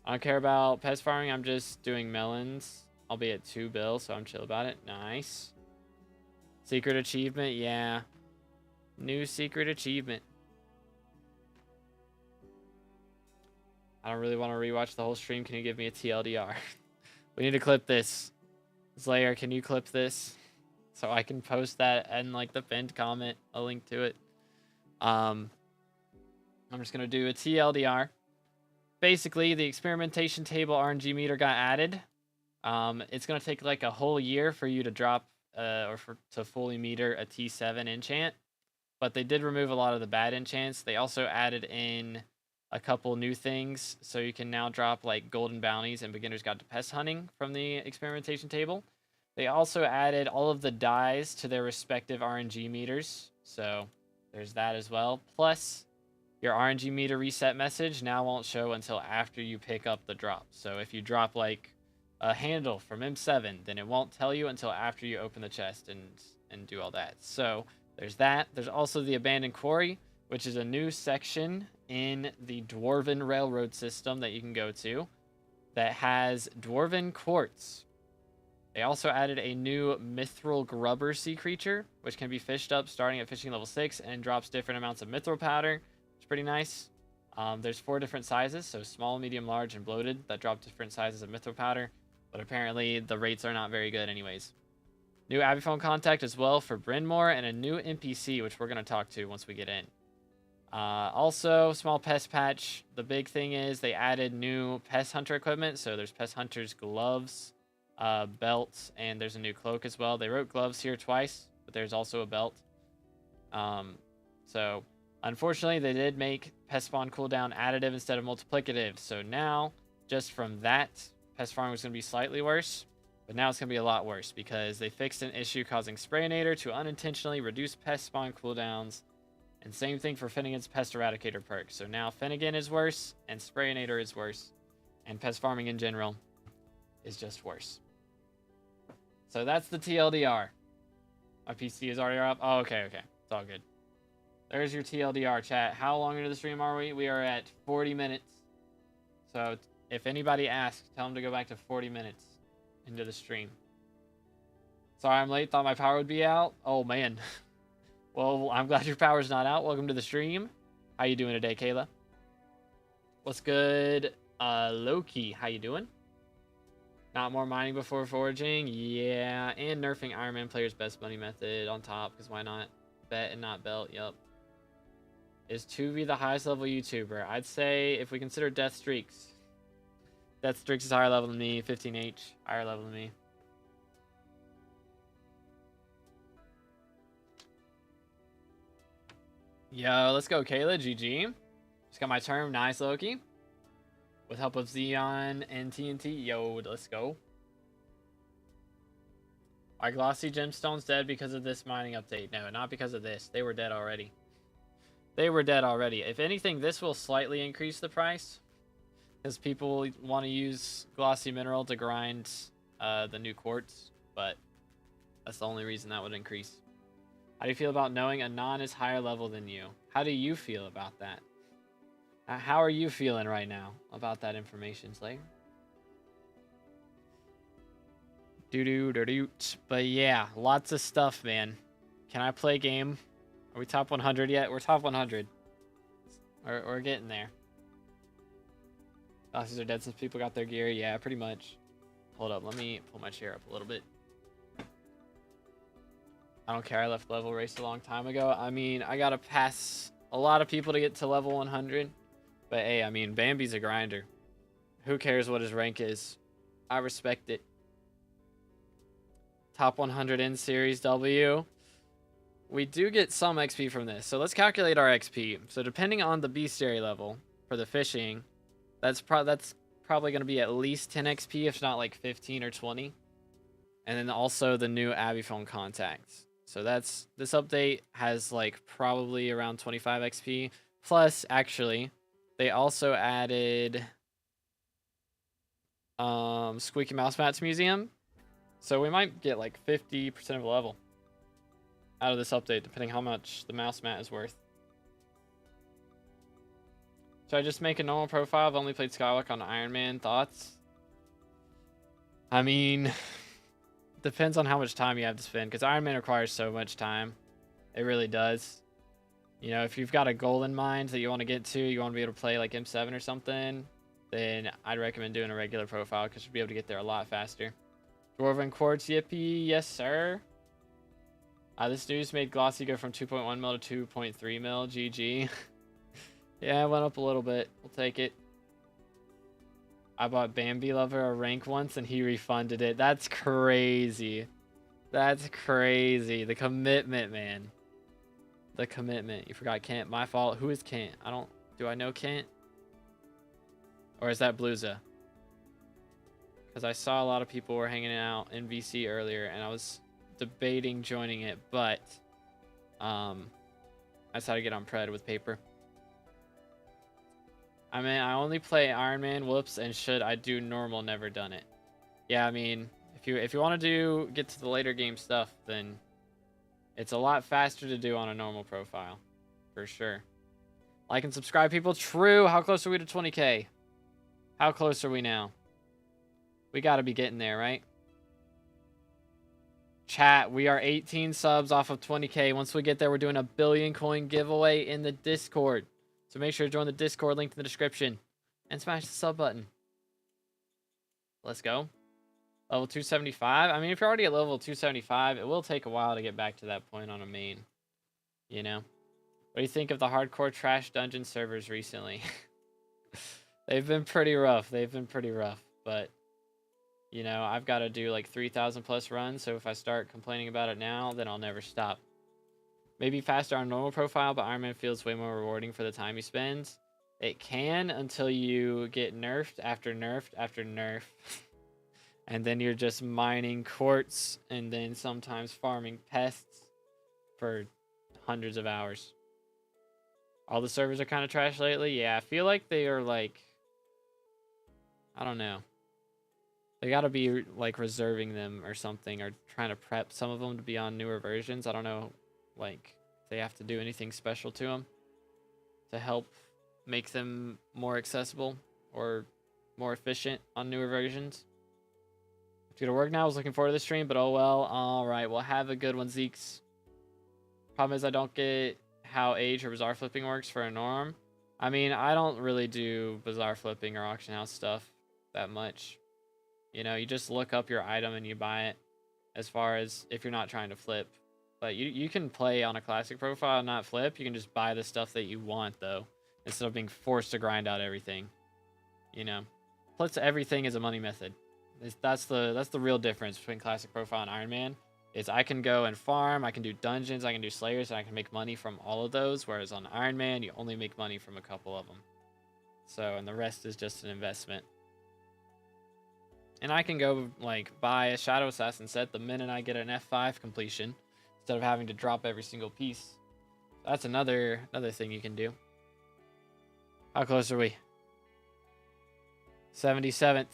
I don't care about pest farming. I'm just doing melons. I'll be at 2 bill, so I'm chill about it. Nice. Secret achievement. Yeah. New secret achievement. I don't really want to rewatch the whole stream. Can you give me a TLDR? We need to clip this. Slayer, can you clip this? So I can post that and like the pinned comment, a link to it. I'm just going to do a TLDR. Basically, the experimentation table RNG meter got added. It's going to take like a whole year for you to drop to fully meter a T7 enchant. But they did remove a lot of the bad enchants. They also added in a couple new things. So you can now drop like golden bounties and beginner's guide to pest hunting from the experimentation table. They also added all of the dyes to their respective RNG meters. So there's that as well. Plus, your RNG meter reset message now won't show until after you pick up the drop. So if you drop like a handle from M7, then it won't tell you until after you open the chest and do all that. So there's that. There's also the abandoned quarry, which is a new section in the Dwarven Railroad system that you can go to that has Dwarven Quartz. They also added a new Mithril Grubber sea creature, which can be fished up starting at fishing level 6 and drops different amounts of Mithril powder. It's pretty nice. There's 4 different sizes, so small, medium, large, and bloated, that drop different sizes of Mithril powder. But apparently the rates are not very good anyways. New Aviphone contact as well for Bryn Mawr, and a new NPC, which we're going to talk to once we get in. Also, small pest patch. The big thing is they added new pest hunter equipment. So there's pest hunters gloves, belts, and there's a new cloak as well. They wrote gloves here twice, but there's also a belt. So unfortunately, they did make pest spawn cooldown additive instead of multiplicative. So now, just from that, pest farming was going to be slightly worse. But now it's going to be a lot worse because they fixed an issue causing Sprayinator to unintentionally reduce pest spawn cooldowns. And same thing for Finnegan's Pest Eradicator perk. So now Finnegan is worse, and Sprayinator is worse. And pest farming in general is just worse. So that's the TLDR. My PC is already up. Oh, okay. It's all good. There's your TLDR, chat. How long into the stream are we? We are at 40 minutes. So if anybody asks, tell them to go back to 40 minutes into the stream. Sorry I'm late. Thought my power would be out. Oh, man. Well, I'm glad your power's not out. Welcome to the stream. How you doing today, Kayla? What's good? Loki, how you doing? Not more mining before foraging? Yeah, and nerfing Iron Man players' best money method on top, because why not? Bet and not belt, yup. Is 2v the highest level YouTuber? I'd say if we consider Death Streaks. Death Streaks is higher level than me. 15H, higher level than me. Yo, let's go, Kayla. GG. Just got my term. Nice, Loki. With help of Xeon and TNT. Yo, let's go. Are glossy gemstones dead because of this mining update? No, not because of this. They were dead already. They were dead already. If anything, this will slightly increase the price. Because people want to use glossy mineral to grind the new quartz. But that's the only reason that would increase. How do you feel about knowing a non is higher level than you? How do you feel about that? How are you feeling right now about that information, Slayer? But yeah, lots of stuff, man. Can I play game? Are we top 100 yet? We're top 100. We're getting there. Bosses are dead since people got their gear. Yeah, pretty much. Hold up, let me pull my chair up a little bit. I don't care, I left level race a long time ago. I mean, I gotta pass a lot of people to get to level 100. But hey, I mean, Bambi's a grinder. Who cares what his rank is? I respect it. Top 100 in Series W. We do get some XP from this. So let's calculate our XP. So depending on the bestiary level for the fishing, that's probably going to be at least 10 XP, if not like 15 or 20. And then also the new Aviphone contacts. So this update has like probably around 25 XP. Plus, actually, they also added Squeaky Mouse Mats Museum. So we might get like 50% of a level out of this update, depending how much the mouse mat is worth. Should I just make a normal profile? I've only played SkyBlock on Iron Man. Thoughts? I mean, depends on how much time you have to spend, because Iron Man requires so much time. It really does. You know, if you've got a goal in mind that you want to get to, you want to be able to play like M7 or something, then I'd recommend doing a regular profile, because you'll be able to get there a lot faster. Dwarven Quartz, yippee, yes sir. This news made Glossy go from 2.1 mil to 2.3 mil, GG. Yeah, it went up a little bit. We'll take it. I bought Bambi Lover a rank once and he refunded it. That's crazy. That's crazy. The commitment, man. The commitment. You forgot Kent. My fault. Who is Kent? Do I know Kent? Or is that Bluza? Because I saw a lot of people were hanging out in VC earlier and I was debating joining it, but that's how to get on Pred with paper. I mean, I only play Iron Man, whoops, and should I do normal, never done it. Yeah, I mean, if you want to get to the later game stuff, then it's a lot faster to do on a normal profile, for sure. Like and subscribe, people. True. How close are we to 20K? How close are we now? We got to be getting there, right? Chat, we are 18 subs off of 20K. Once we get there, we're doing a 1 billion coin giveaway in the Discord. So make sure to join the Discord, link in the description. And smash the sub button. Let's go. Level 275? I mean, if you're already at level 275, it will take a while to get back to that point on a main. You know? What do you think of the hardcore trash dungeon servers recently? They've been pretty rough. They've been pretty rough. But, you know, I've got to do like 3,000 plus runs. So if I start complaining about it now, then I'll never stop. Maybe faster on normal profile, but Iron Man feels way more rewarding for the time he spends. It can until you get nerfed after nerfed after nerf. And then you're just mining quartz and then sometimes farming pests for hundreds of hours. All the servers are kind of trash lately. Yeah, I feel like they are like, I don't know. They got to be like reserving them or something, or trying to prep some of them to be on newer versions. I don't know, like if they have to do anything special to them to help make them more accessible or more efficient on newer versions. It's gonna work now. I was looking forward to the stream, but oh well. All right, well, have a good one, Zeeks. Problem is I don't get how age or bazaar flipping works for a norm. I mean, I don't really do bazaar flipping or auction house stuff that much. You know, you just look up your item and you buy it, as far as if you're not trying to flip. But you can play on a classic profile and not flip. You can just buy the stuff that you want, though, instead of being forced to grind out everything. You know, plus everything is a money method. That's the real difference between classic profile and Iron Man. Is I can go and farm, I can do dungeons, I can do slayers, and I can make money from all of those, whereas on Iron Man, you only make money from a couple of them. So, and the rest is just an investment. And I can go, like, buy a Shadow Assassin set the minute I get an F5 completion, instead of having to drop every single piece. That's another thing you can do. How close are we? 77th.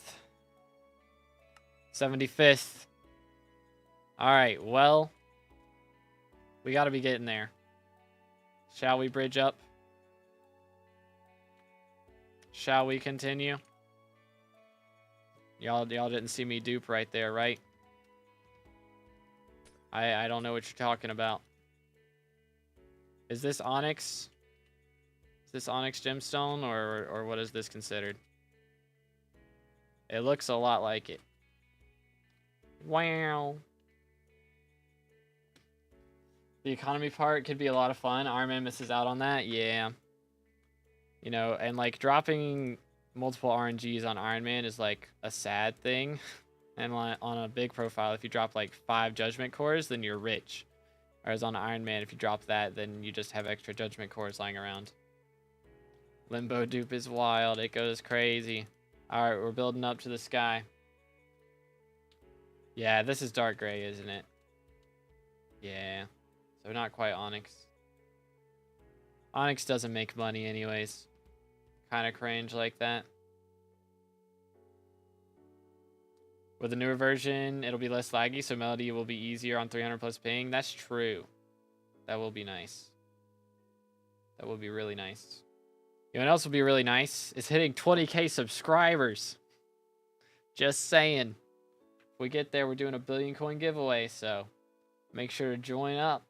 75th. Alright, well, we gotta be getting there. Shall we bridge up? Shall we continue? Y'all didn't see me dupe right there, right? I don't know what you're talking about. Is this Onyx? Is this Onyx gemstone, or what is this considered? It looks a lot like it. Wow. The economy part could be a lot of fun. Iron Man misses out on that. Yeah. You know, and like dropping multiple RNGs on Iron Man is like a sad thing. And on a big profile, if you drop like 5 judgment cores, then you're rich. Whereas on Iron Man, if you drop that, then you just have extra judgment cores lying around. Limbo dupe is wild. It goes crazy. Alright, we're building up to the sky. Yeah, this is dark gray, isn't it? Yeah. So not quite Onyx. Onyx doesn't make money anyways. Kind of cringe like that. With the newer version, it'll be less laggy, so Melody will be easier on 300 plus ping. That's true. That will be nice. That will be really nice. You know what else will be really nice? Is hitting 20k subscribers. Just saying. If we get there, we're doing a 1 billion coin giveaway, so make sure to join up.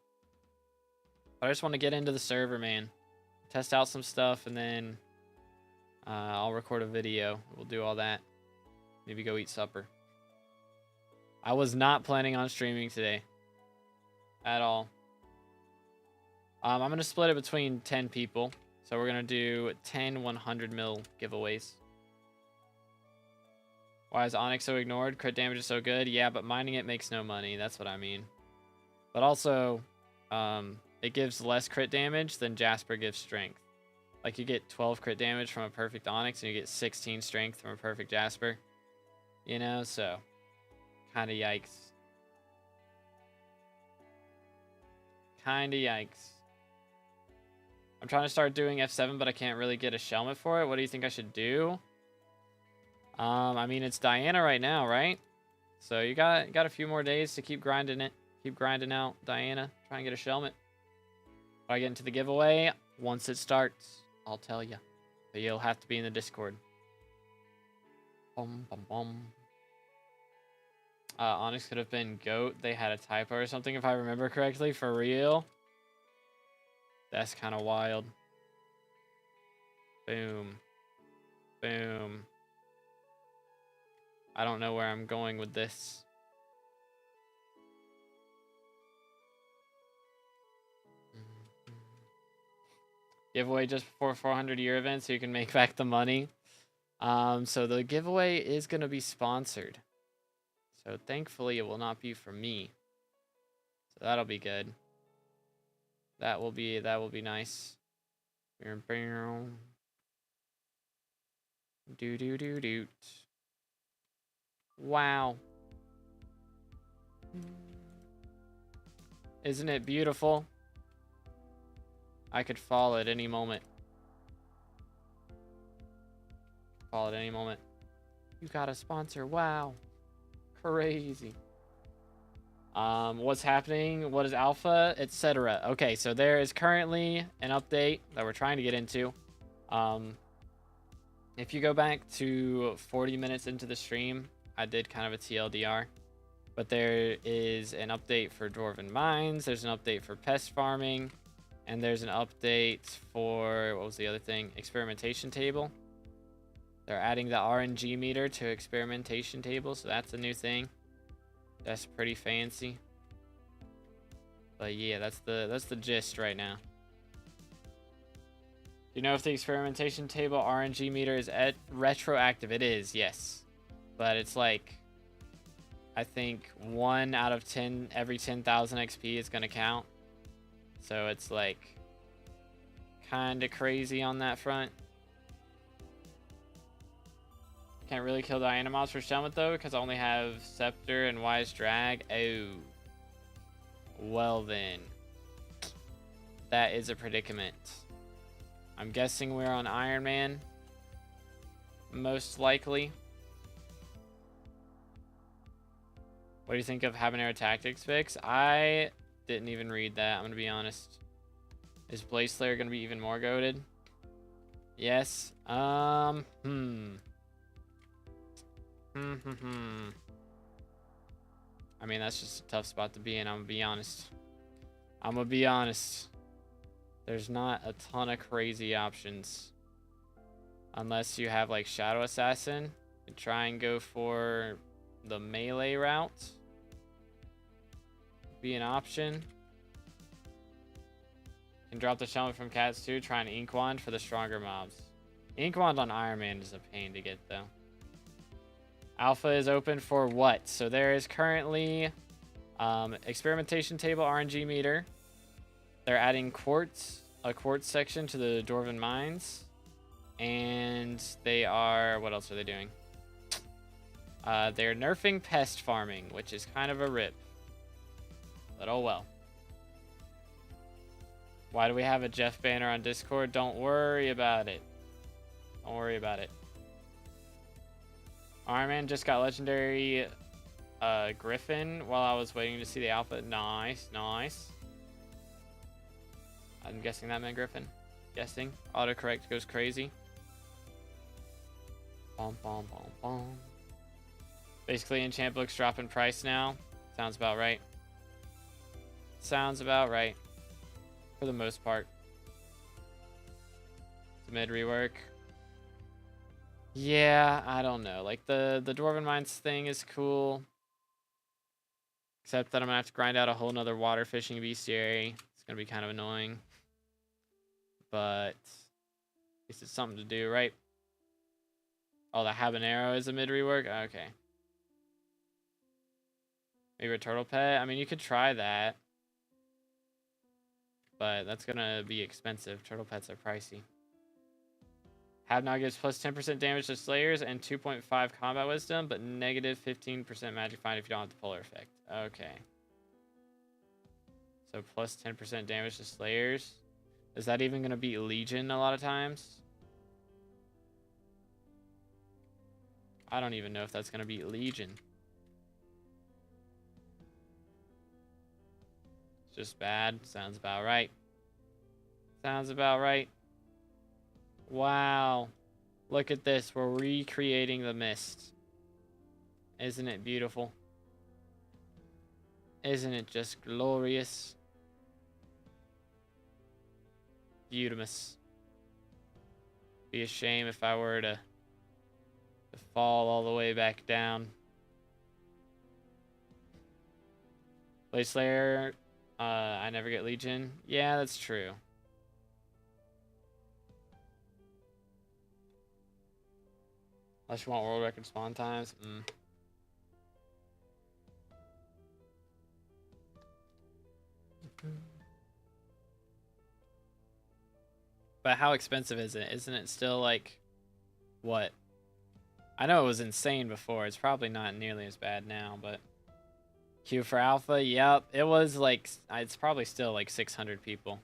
I just want to get into the server, man. Test out some stuff, and then I'll record a video. We'll do all that. Maybe go eat supper. I was not planning on streaming today. At all. I'm going to split it between 10 people. So we're going to do 10 100 mil giveaways. Why is Onyx so ignored? Crit damage is so good. Yeah, but mining it makes no money. That's what I mean. But also, it gives less crit damage than Jasper gives strength. Like, you get 12 crit damage from a perfect Onyx, and you get 16 strength from a perfect Jasper. You know, so kind of yikes. Kind of yikes. I'm trying to start doing F7, but I can't really get a Shelmet for it. What do you think I should do? I mean, it's Diana right now, right? So you got a few more days to keep grinding it. Keep grinding out Diana. Try and get a Shelmet. If I get into the giveaway, once it starts, I'll tell you. But you'll have to be in the Discord. Bum, bum, bum. Onyx could have been GOAT. They had a typo or something, if I remember correctly. For real? That's kind of wild. Boom. Boom. I don't know where I'm going with this. Giveaway just before 400-year event so you can make back the money. So the giveaway is going to be sponsored. So thankfully it will not be from me. So that'll be good. That will be nice. Do. Wow. Isn't it beautiful? I could fall at any moment. Fall at any moment. You got a sponsor. Wow. Crazy. What's happening? What is alpha? Etc. Okay, so there is currently an update that we're trying to get into. If you go back to 40 minutes into the stream, I did kind of a TLDR. But there is an update for Dwarven Mines. There's an update for pest farming. And there's an update for, what was the other thing? Experimentation table. They're adding the RNG meter to experimentation table. So that's a new thing. That's pretty fancy. But yeah, that's the gist right now. Do you know if the experimentation table RNG meter is retroactive? It is, yes. But it's like, I think 1 out of 10, every 10,000 XP is going to count. So it's like kind of crazy on that front. Can't really kill the Animals for Enchantment though, because I only have Scepter and Wise Drag. Oh. Well then. That is a predicament. I'm guessing we're on Iron Man. Most likely. What do you think of Habanero Tactics fix? I didn't even read that, I'm going to be honest. Is Blaze Slayer going to be even more goated? Yes. I mean, that's just a tough spot to be in, I'm going to be honest. There's not a ton of crazy options. Unless you have like Shadow Assassin. And try and go for the melee route. Be an option. Can drop the Shelmet from Cats too. Try an Ink Wand for the stronger mobs. Ink Wand on Iron Man is a pain to get though. Alpha is open for what? So there is currently experimentation table RNG meter. They're adding quartz, a quartz section to the Dwarven Mines. And they are, what else are they doing? They're nerfing pest farming, which is kind of a rip. But oh well. Why do we have a Jeff banner on Discord? Don't worry about it. Don't worry about it. Iron Man just got legendary Griffin while I was waiting to see the alpha. Nice, nice. I'm guessing that meant Griffin. Guessing. Autocorrect goes crazy. Bom, bom, bom, bom. Basically, enchant books drop in price now. Sounds about right. Sounds about right. For the most part. It's a mid rework. Yeah, I don't know. Like the Dwarven Mines thing is cool. Except that I'm gonna have to grind out a whole nother water fishing bestiary. It's gonna be kind of annoying. But at least it's something to do, right? Oh, the Habanero is a mid rework? Okay. Maybe a turtle pet? I mean, you could try that. But that's gonna be expensive. Turtle pets are pricey. Habnog gives plus 10% damage to Slayers and 2.5 combat wisdom, but negative 15% magic find if you don't have the polar effect. Okay. So plus 10% damage to Slayers. Is that even gonna beat Legion a lot of times? I don't even know if that's gonna beat Legion. It's just bad. Sounds about right. Sounds about right. Wow. Look at this. We're recreating the mist. Isn't it beautiful? Isn't it just glorious? Beautimous. Be a shame if I were to fall all the way back down. Blade Slayer, I never get Legion. Yeah, that's true. Unless you want world record spawn times. But how expensive is it? Isn't it still like, what? I know it was insane before. It's probably not nearly as bad now, but queue for alpha, yep. It was like, it's probably still like 600 people.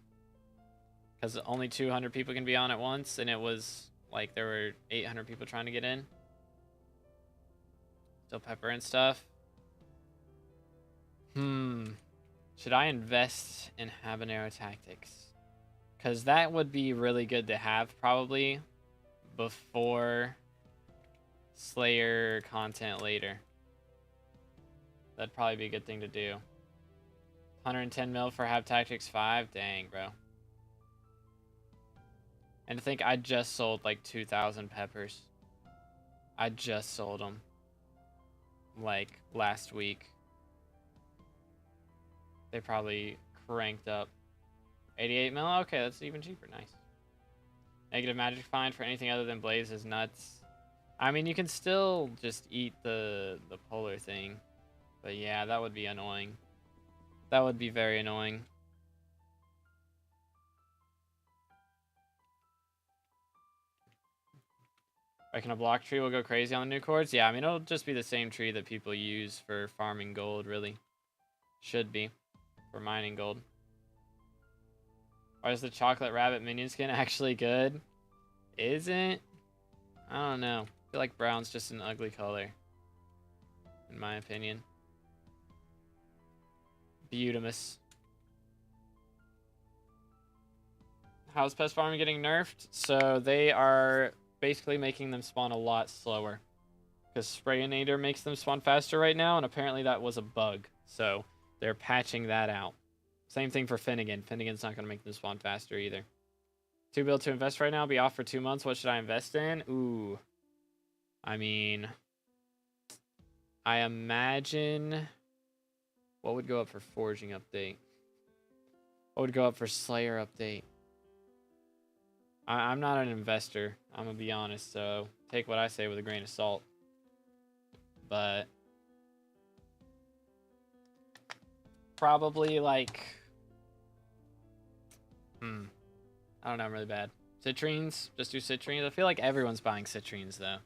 Because only 200 people can be on at once, and it was like there were 800 people trying to get in. Still pepper and stuff. Should I invest in Habanero Tactics? Because that would be really good to have probably before Slayer content later. That'd probably be a good thing to do. 110 mil for Hab Tactics 5? Dang, bro. And to think I just sold like 2,000 peppers. I just sold them. Like last week. They probably cranked up. 88 mil? Okay, that's even cheaper. Nice. Negative magic find for anything other than Blaze is nuts. I mean, you can still just eat the polar thing. But yeah, that would be annoying. That would be very annoying. Reckon a block tree will go crazy on the new chords? Yeah, I mean, it'll just be the same tree that people use for farming gold, really. Should be. For mining gold. Or is the chocolate rabbit minion skin actually good? Isn't? I don't know. I feel like brown's just an ugly color. In my opinion. Beautimus. How's pest farming getting nerfed? So they are basically making them spawn a lot slower. Because Sprayinator makes them spawn faster right now, and apparently that was a bug. So they're patching that out. Same thing for Finnegan. Finnegan's not going to make them spawn faster either. Too build to invest right now. Be off for 2 months. What should I invest in? Ooh. I mean, I imagine... What would go up for Forging update? What would go up for Slayer update? I'm not an investor. I'm going to be honest. So take what I say with a grain of salt. But... probably like... I don't know, I'm really bad. Citrines? Just do citrines? I feel like everyone's buying citrines, though.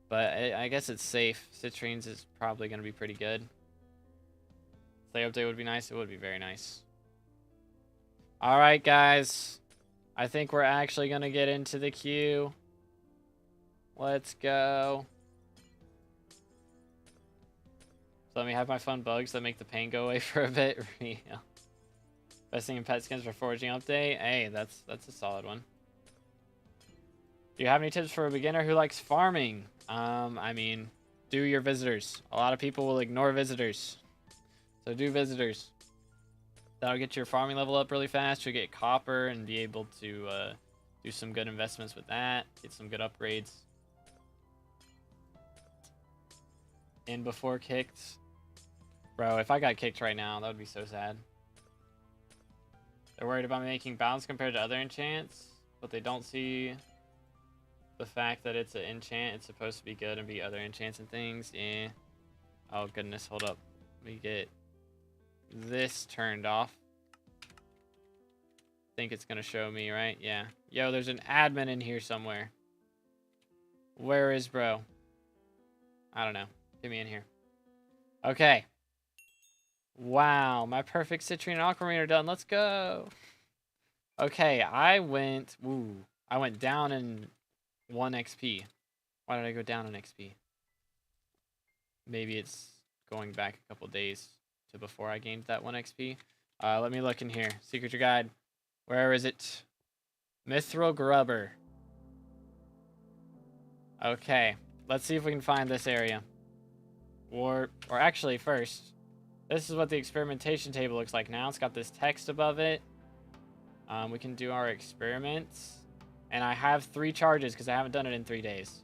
But I guess it's safe. Citrines is probably going to be pretty good. Slayer update would be nice. It would be very nice. Alright, guys. I think we're actually going to get into the queue. Let's go. So let me have my fun bugs that make the pain go away for a bit. Real. Investing in pet skins for Forging update. Hey, that's a solid one. Do you have any tips for a beginner who likes farming? I mean, do your visitors. A lot of people will ignore visitors. So do visitors. That'll get your farming level up really fast. You'll get copper and be able to do some good investments with that. Get some good upgrades. In before kicked. Bro, if I got kicked right now, that would be so sad. They're worried about making balance compared to other enchants, but they don't see the fact that it's an enchant. It's supposed to be good and be other enchants and things. Eh. Oh, goodness. Hold up. Let me get this turned off. I think it's going to show me, right? Yeah. Yo, there's an admin in here somewhere. Where is bro? I don't know. Get me in here. Okay. Wow, my perfect citrine and aquamarine are done. Let's go. Okay, I went down in 1 XP. Why did I go down in XP? Maybe it's going back a couple days to before I gained that 1 XP. Let me look in here. Secret your guide. Where is it? Mithril Grubber. Okay, let's see if we can find this area. Or actually, first, this is what the experimentation table looks like now. It's got this text above it. We can do our experiments. And I have 3 charges because I haven't done it in 3 days.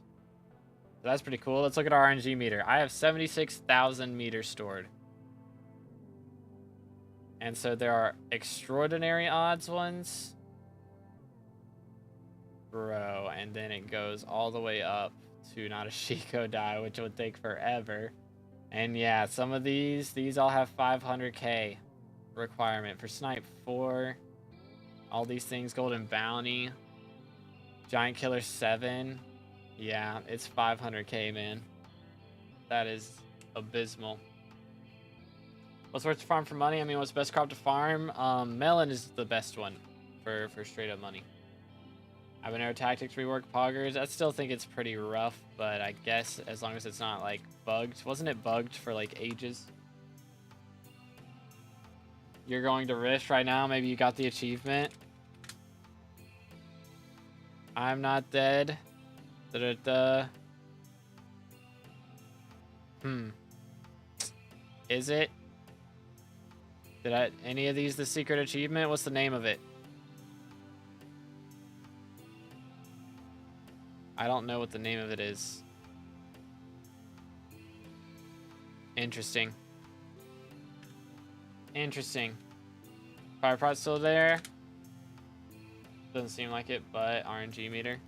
So that's pretty cool. Let's look at our RNG meter. I have 76,000 meters stored. And so there are extraordinary odds ones. Bro, and then it goes all the way up to not a Shiko die, which would take forever. And yeah, some of these all have 500k requirement for Snipe 4. All these things, Golden Bounty, Giant Killer 7. Yeah, it's 500k, man. That is abysmal. What's worth to farm for money? I mean, what's the best crop to farm? Melon is the best one for straight up money. Habanero Tactics rework poggers. I still think it's pretty rough, but I guess as long as it's not like bugged. Wasn't it bugged for like ages? You're going to Rift right now. Maybe you got the achievement. I'm not dead. Da-da-da. Is it? Any of these the secret achievement? What's the name of it? I don't know what the name of it is. Interesting. Interesting. Fire prot's still there. Doesn't seem like it, but RNG meter.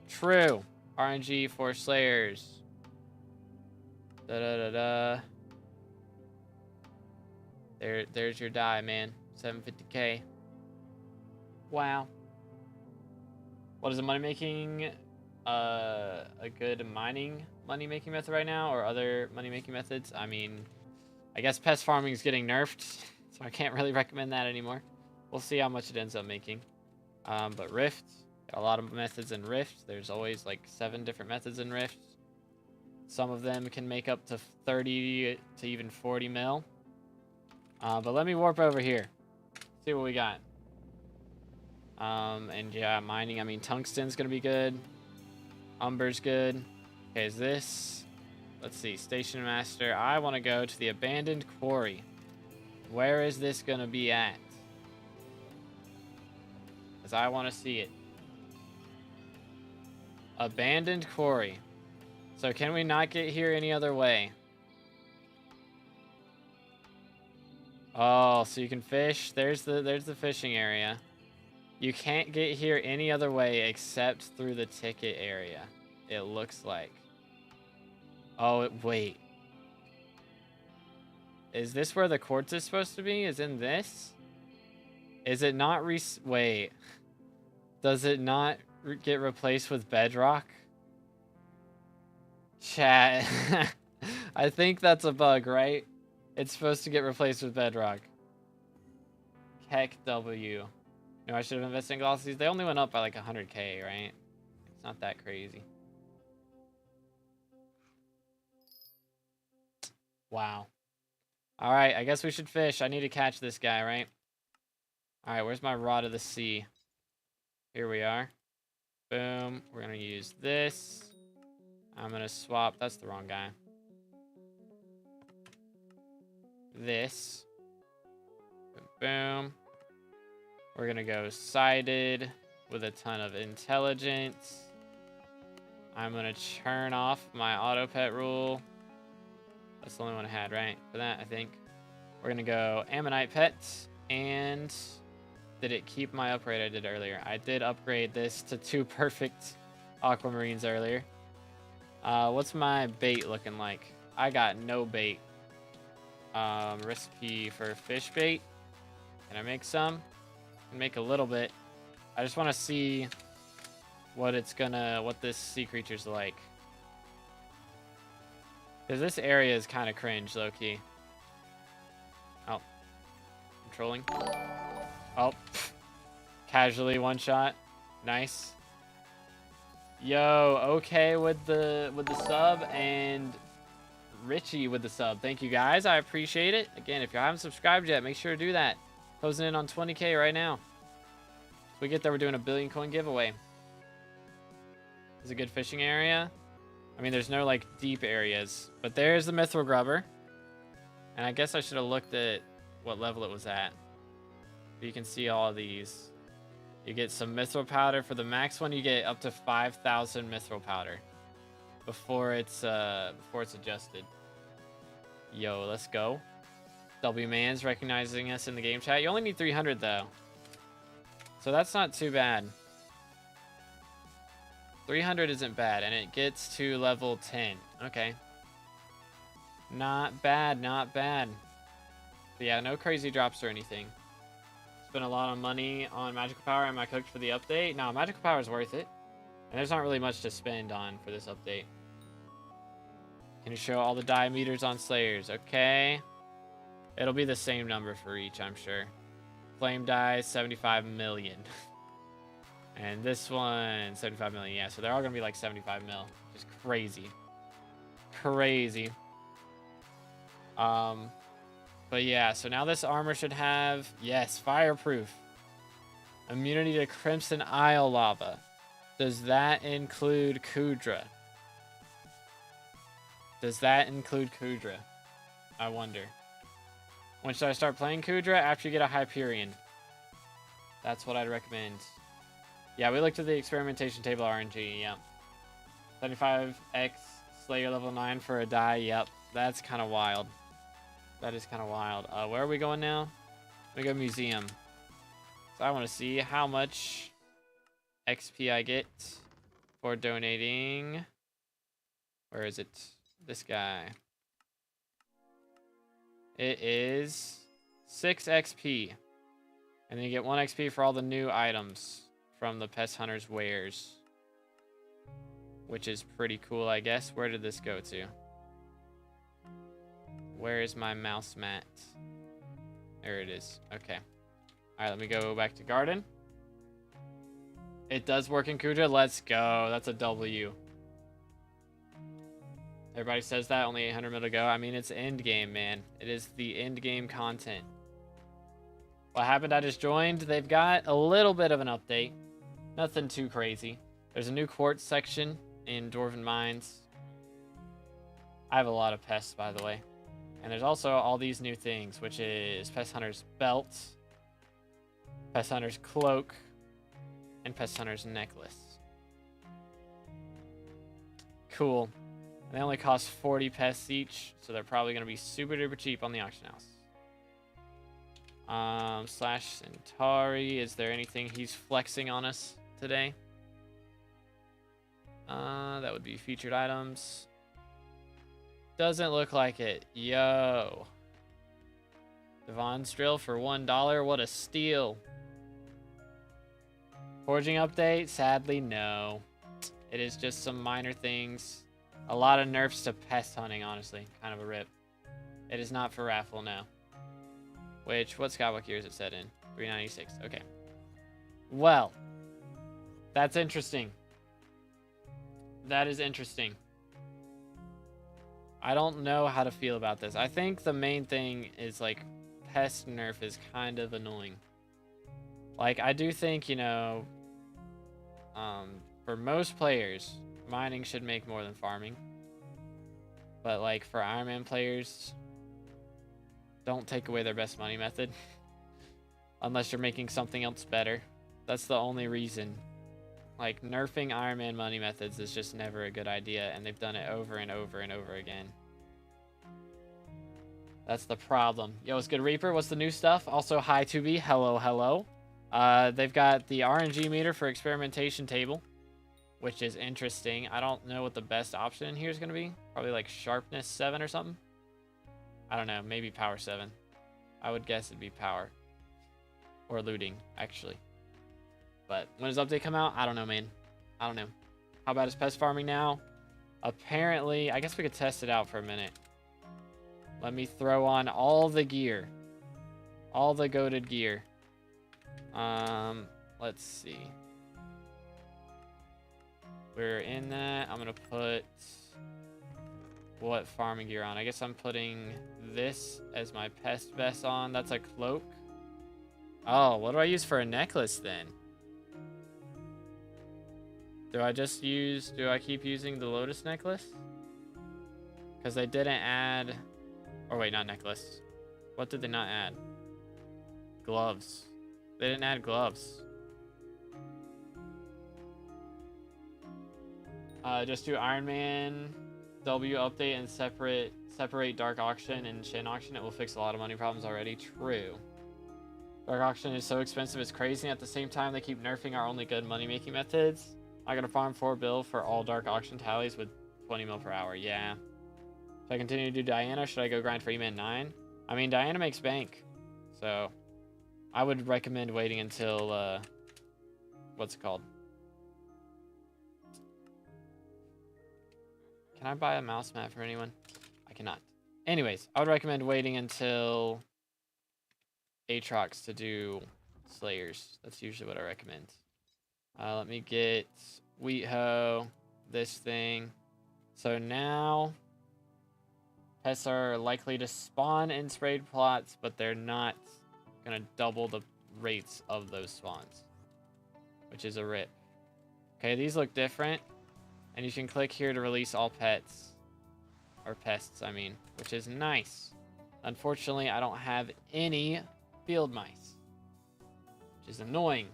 True. RNG for Slayers. Da-da-da-da. There's your die, man. 750k. Wow. What is the money making? A good mining money making method right now, or other money making methods? I mean, I guess pest farming is getting nerfed, so I can't really recommend that anymore. We'll see how much it ends up making. But Rift, got a lot of methods in Rift. There's always like 7 different methods in Rift. Some of them can make up to 30 to even 40 mil. But let me warp over here. See what we got. And yeah, mining. I mean, tungsten's gonna be good. Umber's good. Okay, is this? Let's see. Station Master. I want to go to the abandoned quarry. Where is this gonna be at? Because I want to see it. Abandoned quarry. So can we not get here any other way? Oh, so you can fish. There's the fishing area. You can't get here any other way except through the ticket area, it looks like. Oh, wait. Is this where the quartz is supposed to be? Is in this? Is it not wait. Does it not get replaced with bedrock? Chat. I think that's a bug, right? It's supposed to get replaced with bedrock. Heck W. No, I should have invested in glossies. They only went up by like 100k, right? It's not that crazy. Wow. All right, I guess we should fish. I need to catch this guy, right? All right, where's my rod of the sea? Here we are. Boom. We're going to use this. I'm going to swap. That's the wrong guy. This. Boom. We're going to go sided with a ton of intelligence. I'm going to turn off my auto pet rule. That's the only one I had, right? For that, I think. We're going to go Ammonite pets. And did it keep my upgrade I did earlier? I did upgrade this to 2 perfect aquamarines earlier. What's my bait looking like? I got no bait. Recipe for fish bait. Can I make some? I can make a little bit. I just want to see what this sea creature's like. Because this area is kind of cringe, low-key. Oh. I'm trolling. Oh. Casually one shot. Nice. Yo, okay with the sub, and Richie with the sub. Thank you guys. I appreciate it. Again, if you haven't subscribed yet, make sure to do that. Closing in on 20k right now. If we get there, we're doing a 1 billion coin giveaway. Is a good fishing area. I mean, there's no like deep areas, but there's the mithril grubber. And I guess I should have looked at what level it was at. But you can see all of these. You get some mithril powder. For the max one, you get up to 5,000 mithril powder. before it's adjusted. Yo, let's go. W Man's recognizing us in the game chat. You only need 300 though, so that's not too bad. 300 isn't bad, and it gets to level 10. Okay. Not bad, not bad. But yeah, no crazy drops or anything. Spent a lot of money on magical power. Am I cooked for the update? No, magical power is worth it. And there's not really much to spend on for this update. Can you show all the diameters on Slayers? Okay. It'll be the same number for each, I'm sure. Flame die, 75 million. And this one, 75 million. Yeah, so they're all going to be like 75 mil. Just crazy. Crazy. But yeah, so now this armor should have, yes, fireproof. Immunity to Crimson Isle lava. Does that include Kudra? Does that include Kudra? I wonder. When should I start playing Kudra? After you get a Hyperion. That's what I'd recommend. Yeah, we looked at the experimentation table RNG, yep. 75x Slayer level 9 for a die, yep. That's kind of wild. That is kind of wild. Where are we going now? We go museum. So I want to see how much XP I get for donating. Where is it? This guy. It is 6 XP. And then you get 1 XP for all the new items from the Pest Hunter's wares. Which is pretty cool, I guess. Where did this go to? Where is my mouse mat? There it is. Okay. All right, let me go back to garden. It does work in Kudra. Let's go. That's a W. Everybody says that. Only 800 mil to go. I mean, it's end game, man. It is the end game content. What happened? I just joined. They've got a little bit of an update. Nothing too crazy. There's a new quartz section in Dwarven Mines. I have a lot of pests, by the way. And there's also all these new things, which is Pest Hunter's Belt, Pest Hunter's Cloak, and Pest Hunter's Necklace. Cool. And they only cost 40 pests each, so they're probably going to be super duper cheap on the auction house. Slash Centauri, is there anything he's flexing on us today? That would be featured items. Doesn't look like it. Yo. Devon's drill for $1. What a steal. Forging update? Sadly, no. It is just some minor things. A lot of nerfs to pest hunting, honestly. Kind of a rip. It is not for raffle, no. Which, what SkyBlock year is it set in? 396. Okay. Well. That's interesting. That is interesting. I don't know how to feel about this. I think the main thing is, like, pest nerf is kind of annoying. Like, I do think, you know, for most players, mining should make more than farming. But, like, for Iron Man players, don't take away their best money method. Unless you're making something else better. That's the only reason. Like, nerfing Iron Man money methods is just never a good idea, and they've done it over and over and over again. That's the problem. Yo, what's good, Reaper? What's the new stuff? Also, hi, 2B. Hello, hello. They've got the RNG meter for experimentation table, which is interesting. I don't know what the best option in here is going to be. Probably like sharpness 7 or something. I don't know. Maybe power 7. I would guess it'd be power. Or looting, actually. But when does update come out? I don't know, man. I don't know. How about is pest farming now? Apparently, I guess we could test it out for a minute. Let me throw on all the gear. All the goated gear. Let's see. We're in that. I'm going to put what farming gear on? I guess I'm putting this as my pest vest on. That's a cloak. Oh, what do I use for a necklace then? Do I keep using the Lotus necklace? Because they didn't add, or wait, not necklace. What did they not add? Gloves. They didn't add gloves. Just do Iron Man W update and separate Dark Auction and Shin Auction. It will fix a lot of money problems already. True. Dark Auction is so expensive, it's crazy. At the same time, they keep nerfing our only good money-making methods. I gotta farm 4 bill for all Dark Auction tallies with 20 mil per hour. Yeah. Should I continue to do Diana? Should I go grind for E-Man 9? I mean, Diana makes bank. So, I would recommend waiting until, what's it called? Can I buy a mouse mat for anyone? I cannot. Anyways, I would recommend waiting until Aatrox to do Slayers. That's usually what I recommend. Let me get Wheat Hoe, this thing. So now, pests are likely to spawn in sprayed plots, but they're not going to double the rates of those spawns, which is a rip. Okay, these look different. And you can click here to release all pets. Or pests, I mean. Which is nice. Unfortunately, I don't have any field mice. Which is annoying.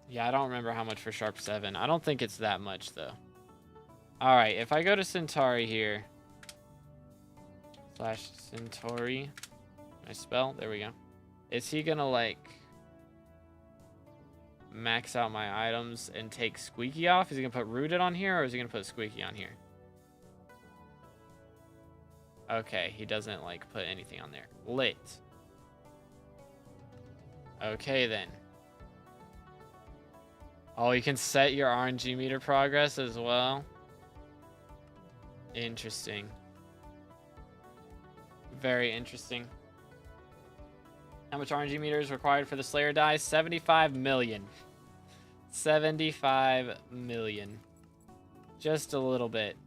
Yeah, I don't remember how much for Sharp 7. I don't think it's that much, though. Alright, if I go to Centauri here. / Centauri. Can I spell? There we go. Is he gonna, like, max out my items and take Squeaky off? Is he gonna put Rooted on here, or is he gonna put Squeaky on here? Okay, he doesn't like put anything on there. Lit. Okay then. Oh, you can set your RNG meter progress as well. Interesting. Very interesting. How much RNG meter is required for the Slayer die? 75 million. 75 million. Just a little bit.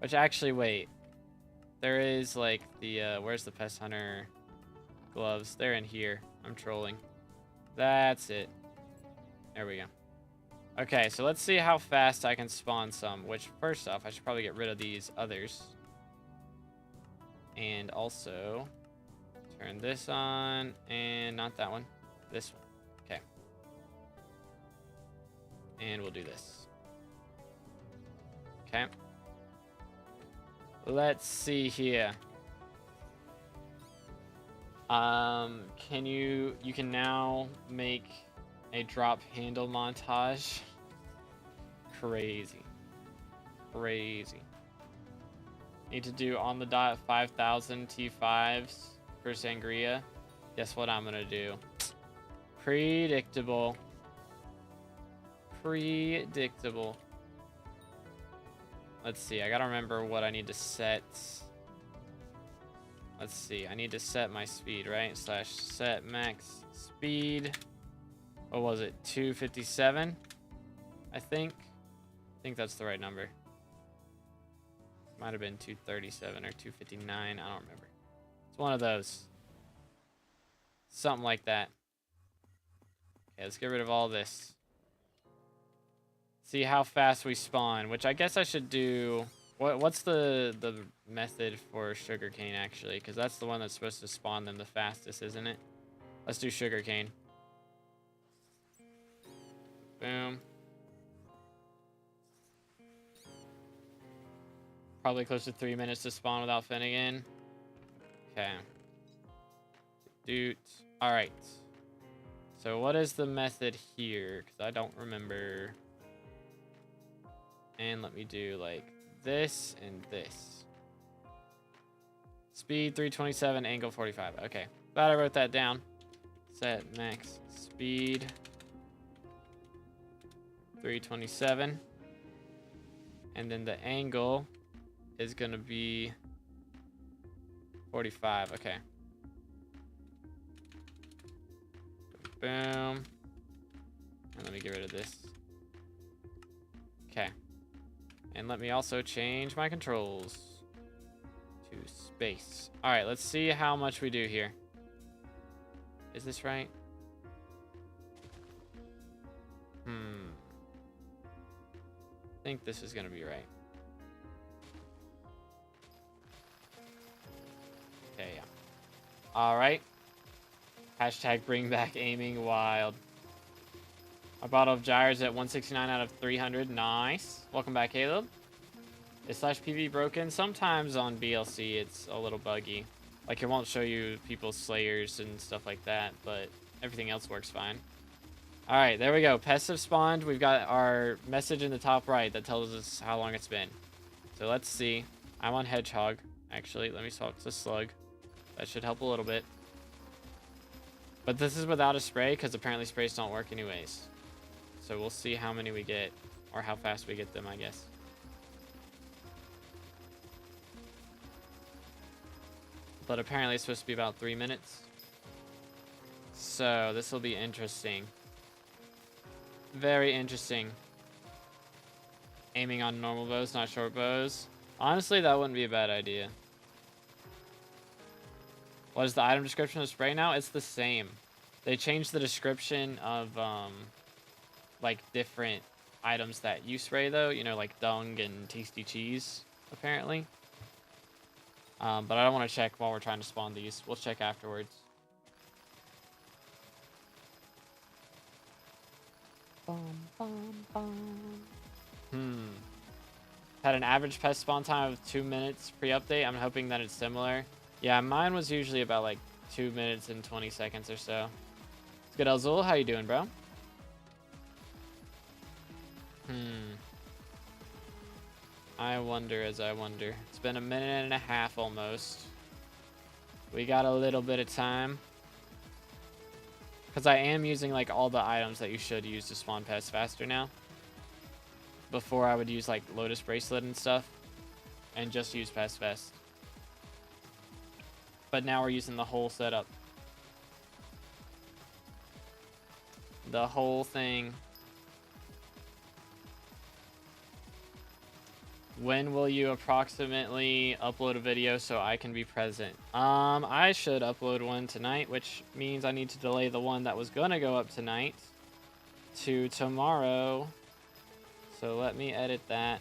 Which actually, wait. There is like the, where's the Pest Hunter gloves? They're in here. I'm trolling. That's it. There we go. Okay, so let's see how fast I can spawn some. Which, first off, I should probably get rid of these others. And also turn this on, and not that one, this one. Okay. And we'll do this. Okay. Let's see here. You can now make a drop handle montage. Crazy. Crazy. Need to do on the dot 5,000 T5s for Sangria. Guess what I'm gonna do? Predictable. Predictable. Let's see, I gotta remember what I need to set. Let's see, I need to set my speed, right? / set max speed. What was it? 257, I think. I think that's the right number. Might have been 237 or 259. I don't remember. It's one of those. Something like that. Okay, let's get rid of all this. See how fast we spawn, which I guess I should do. What's the method for sugarcane, actually? Because that's the one that's supposed to spawn them the fastest, isn't it? Let's do sugarcane. Boom. Probably close to 3 minutes to spawn without Finnegan. Okay. Dude. Alright. So what is the method here? Because I don't remember. And let me do like this and this. Speed 327, angle 45. Okay. Glad I wrote that down. Set max speed 327. And then the angle is going to be 45. Okay. Boom. And let me get rid of this. Okay. And let me also change my controls to space. All right, let's see how much we do here. Is this right? I think this is going to be right. Okay, yeah. All right. Hashtag bring back aiming wild. Our bottle of gyres at 169 out of 300. Nice. Welcome back, Caleb. Is /PV broken? Sometimes on BLC it's a little buggy. Like, it won't show you people's slayers and stuff like that, but everything else works fine. Alright, there we go. Pests have spawned. We've got our message in the top right that tells us how long it's been. So let's see. I'm on Hedgehog. Actually, let me swap to Slug. That should help a little bit. But this is without a spray, because apparently sprays don't work anyways. So we'll see how many we get, or how fast we get them, I guess. But apparently it's supposed to be about 3 minutes. So this will be interesting. Very interesting. Aiming on normal bows, not short bows. Honestly, that wouldn't be a bad idea. What is the item description of spray now? It's the same. They changed the description of like different items that you spray though. You know, like dung and tasty cheese, apparently. But I don't want to check while we're trying to spawn these. We'll check afterwards. Had an average pest spawn time of 2 minutes pre-update. I'm hoping that it's similar. Yeah, mine was usually about like 2 minutes and 20 seconds or so. It's good, Elzul. How you doing, bro? I wonder as I wonder. It's been a minute and a half almost. We got a little bit of time. Because I am using like all the items that you should use to spawn pests faster now. Before I would use like Lotus Bracelet and stuff. And just use Pest Vest. But now we're using the whole setup. The whole thing. When will you approximately upload a video so I can be present? I should upload one tonight, which means I need to delay the one that was gonna go up tonight to tomorrow. So let me edit that.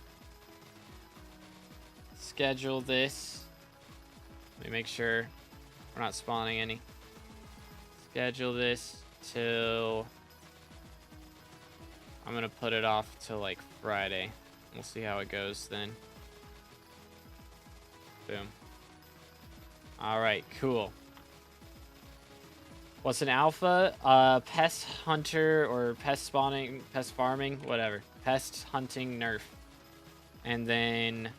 Schedule this. Let me make sure we're not spawning any. Schedule this till... I'm gonna put it off till like Friday. We'll see how it goes then. Boom. Alright, cool. What's an alpha? Pest hunter or pest spawning, pest farming, whatever. Pest hunting nerf. And then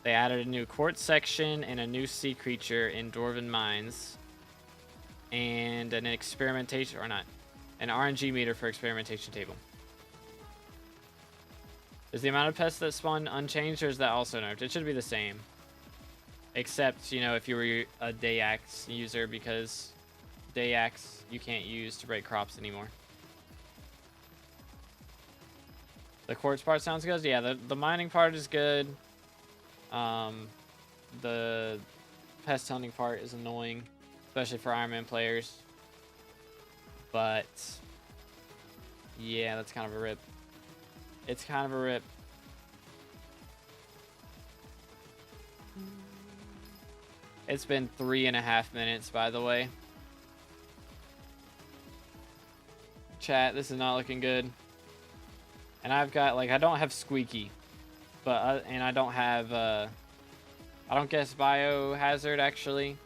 they added a new quartz section and a new sea creature in Dwarven Mines. And an experimentation, or not, an RNG meter for experimentation table. Is the amount of pests that spawn unchanged, or is that also nerfed? It should be the same. Except, you know, if you were a day axe user, because day axe you can't use to break crops anymore. The quartz part sounds good. Yeah, the mining part is good. The pest hunting part is annoying, especially for Iron Man players. But yeah, that's kind of a rip. It's kind of a rip. It's been 3.5 minutes, by the way. Chat, this is not looking good. And I've got, like, I don't have Squeaky. But, and I don't have, I don't guess Biohazard actually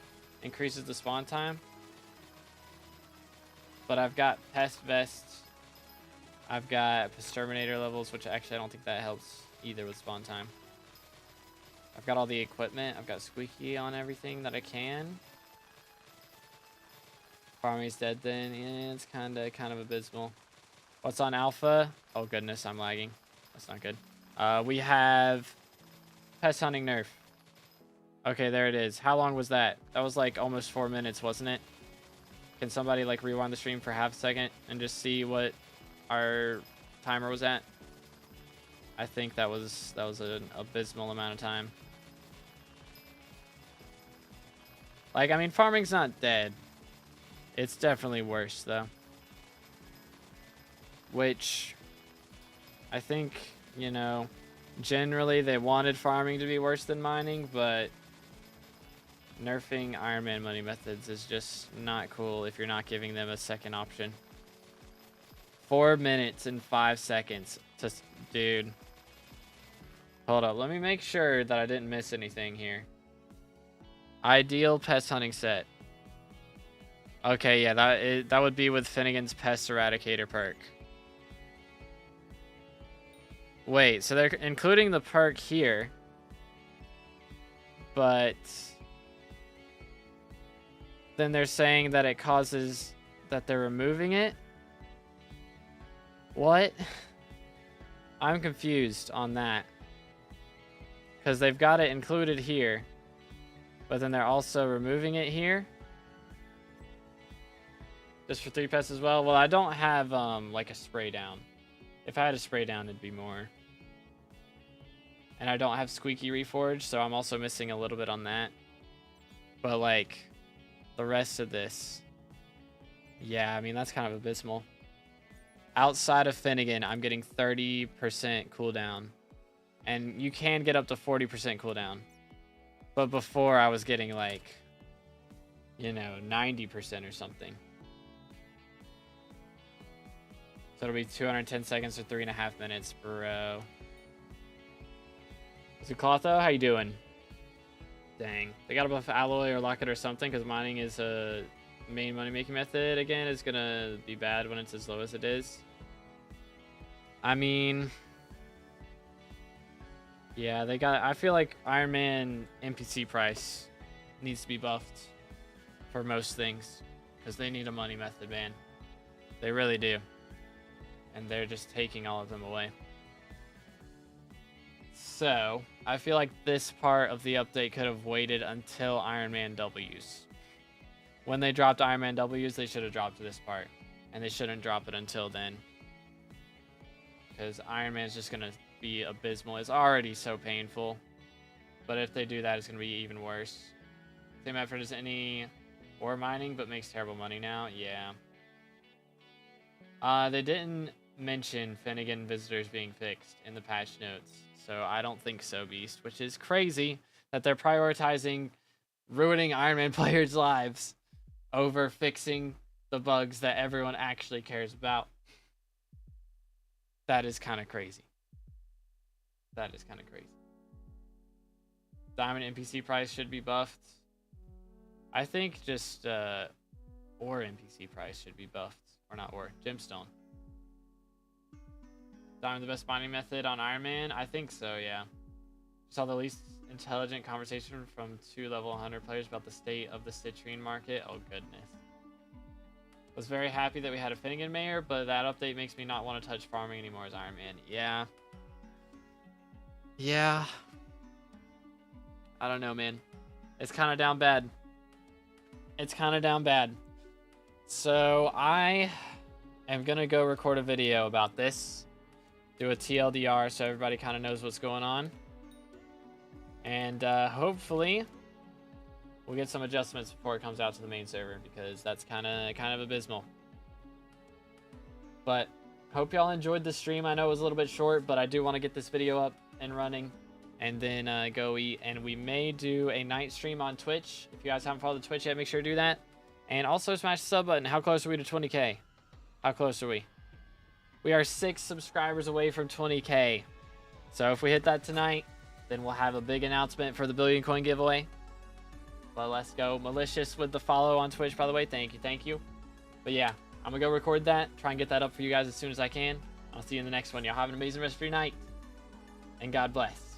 increases the spawn time. But I've got Pest Vest. I've got Exterminator levels, which actually I don't think that helps either with spawn time. I've got all the equipment. I've got Squeaky on everything that I can. Farming's dead then. Yeah, it's kind of abysmal. What's on alpha? Oh goodness, I'm lagging. That's not good. We have Pest Hunting Nerf. Okay, there it is. How long was that? That was like almost 4 minutes, wasn't it? Can somebody like rewind the stream for half a second and just see what our timer was at? I think that was an abysmal amount of time. Like, I mean, farming's not dead. It's definitely worse, though. Which, I think, you know, generally they wanted farming to be worse than mining, but nerfing Iron Man money methods is just not cool if you're not giving them a second option. 4 minutes and 5 seconds. Dude. Hold up. Let me make sure that I didn't miss anything here. Ideal pest hunting set. Okay, yeah, that would be with Finnegan's Pest Eradicator perk. Wait, so they're including the perk here. But then they're saying that it causes that they're removing it? What? I'm confused on that. Because they've got it included here. But then they're also removing it here. Just for 3 pests as well? Well, I don't have like a spray down. If I had a spray down, it'd be more. And I don't have Squeaky Reforged, so I'm also missing a little bit on that. But like, the rest of this, yeah, I mean, that's kind of abysmal. Outside of Finnegan, I'm getting 30% cooldown. And you can get up to 40% cooldown. But before, I was getting like, you know, 90% or something. So it'll be 210 seconds or 3.5 minutes, bro. Zuclotho, how you doing? Dang. They got to buff Alloy or Locket or something, because mining is a main money-making method. Again, it's going to be bad when it's as low as it is. I mean, yeah, they got... I feel like Iron Man NPC price needs to be buffed for most things, because they need a money method, man. They really do. And they're just taking all of them away. So, I feel like this part of the update could have waited until Iron Man W's. When they dropped Iron Man W's, they should have dropped this part. And they shouldn't drop it until then. Because Iron Man is just going to be abysmal. It's already so painful. But if they do that, it's going to be even worse. Same effort as any ore mining, but makes terrible money now. Yeah. They didn't mention Finnegan visitors being fixed in the patch notes. So I don't think so, Beast. Which is crazy that they're prioritizing ruining Iron Man players' lives over fixing the bugs that everyone actually cares about. That is kind of crazy. That is kind of crazy. Diamond NPC price should be buffed. I think just ore NPC price should be buffed. Or not ore, gemstone. Diamond the best mining method on Iron Man? I think so, yeah. Saw the least intelligent conversation from 2 level 100 players about the state of the citrine market. Oh, goodness. Was very happy that we had a Finnegan mayor, but that update makes me not want to touch farming anymore as Iron Man. Yeah. Yeah. I don't know, man. It's kind of down bad. It's kind of down bad. So I am going to go record a video about this. Do a TLDR so everybody kind of knows what's going on. And hopefully we'll get some adjustments before it comes out to the main server, because that's kind of abysmal. But hope y'all enjoyed the stream. I know it was a little bit short, but I do want to get this video up and running and then go eat. And we may do a night stream on Twitch. If you guys haven't followed the Twitch yet, make sure to do that. And also smash the sub button. How close are we to 20k? How close are we? We are 6 subscribers away from 20k. So if we hit that tonight, then we'll have a big announcement for the Billion Coin giveaway. But let's go. Malicious with the follow on Twitch, by the way. Thank you, thank you. But yeah, I'm going to go record that. Try and get that up for you guys as soon as I can. I'll see you in the next one. Y'all have an amazing rest of your night. And God bless.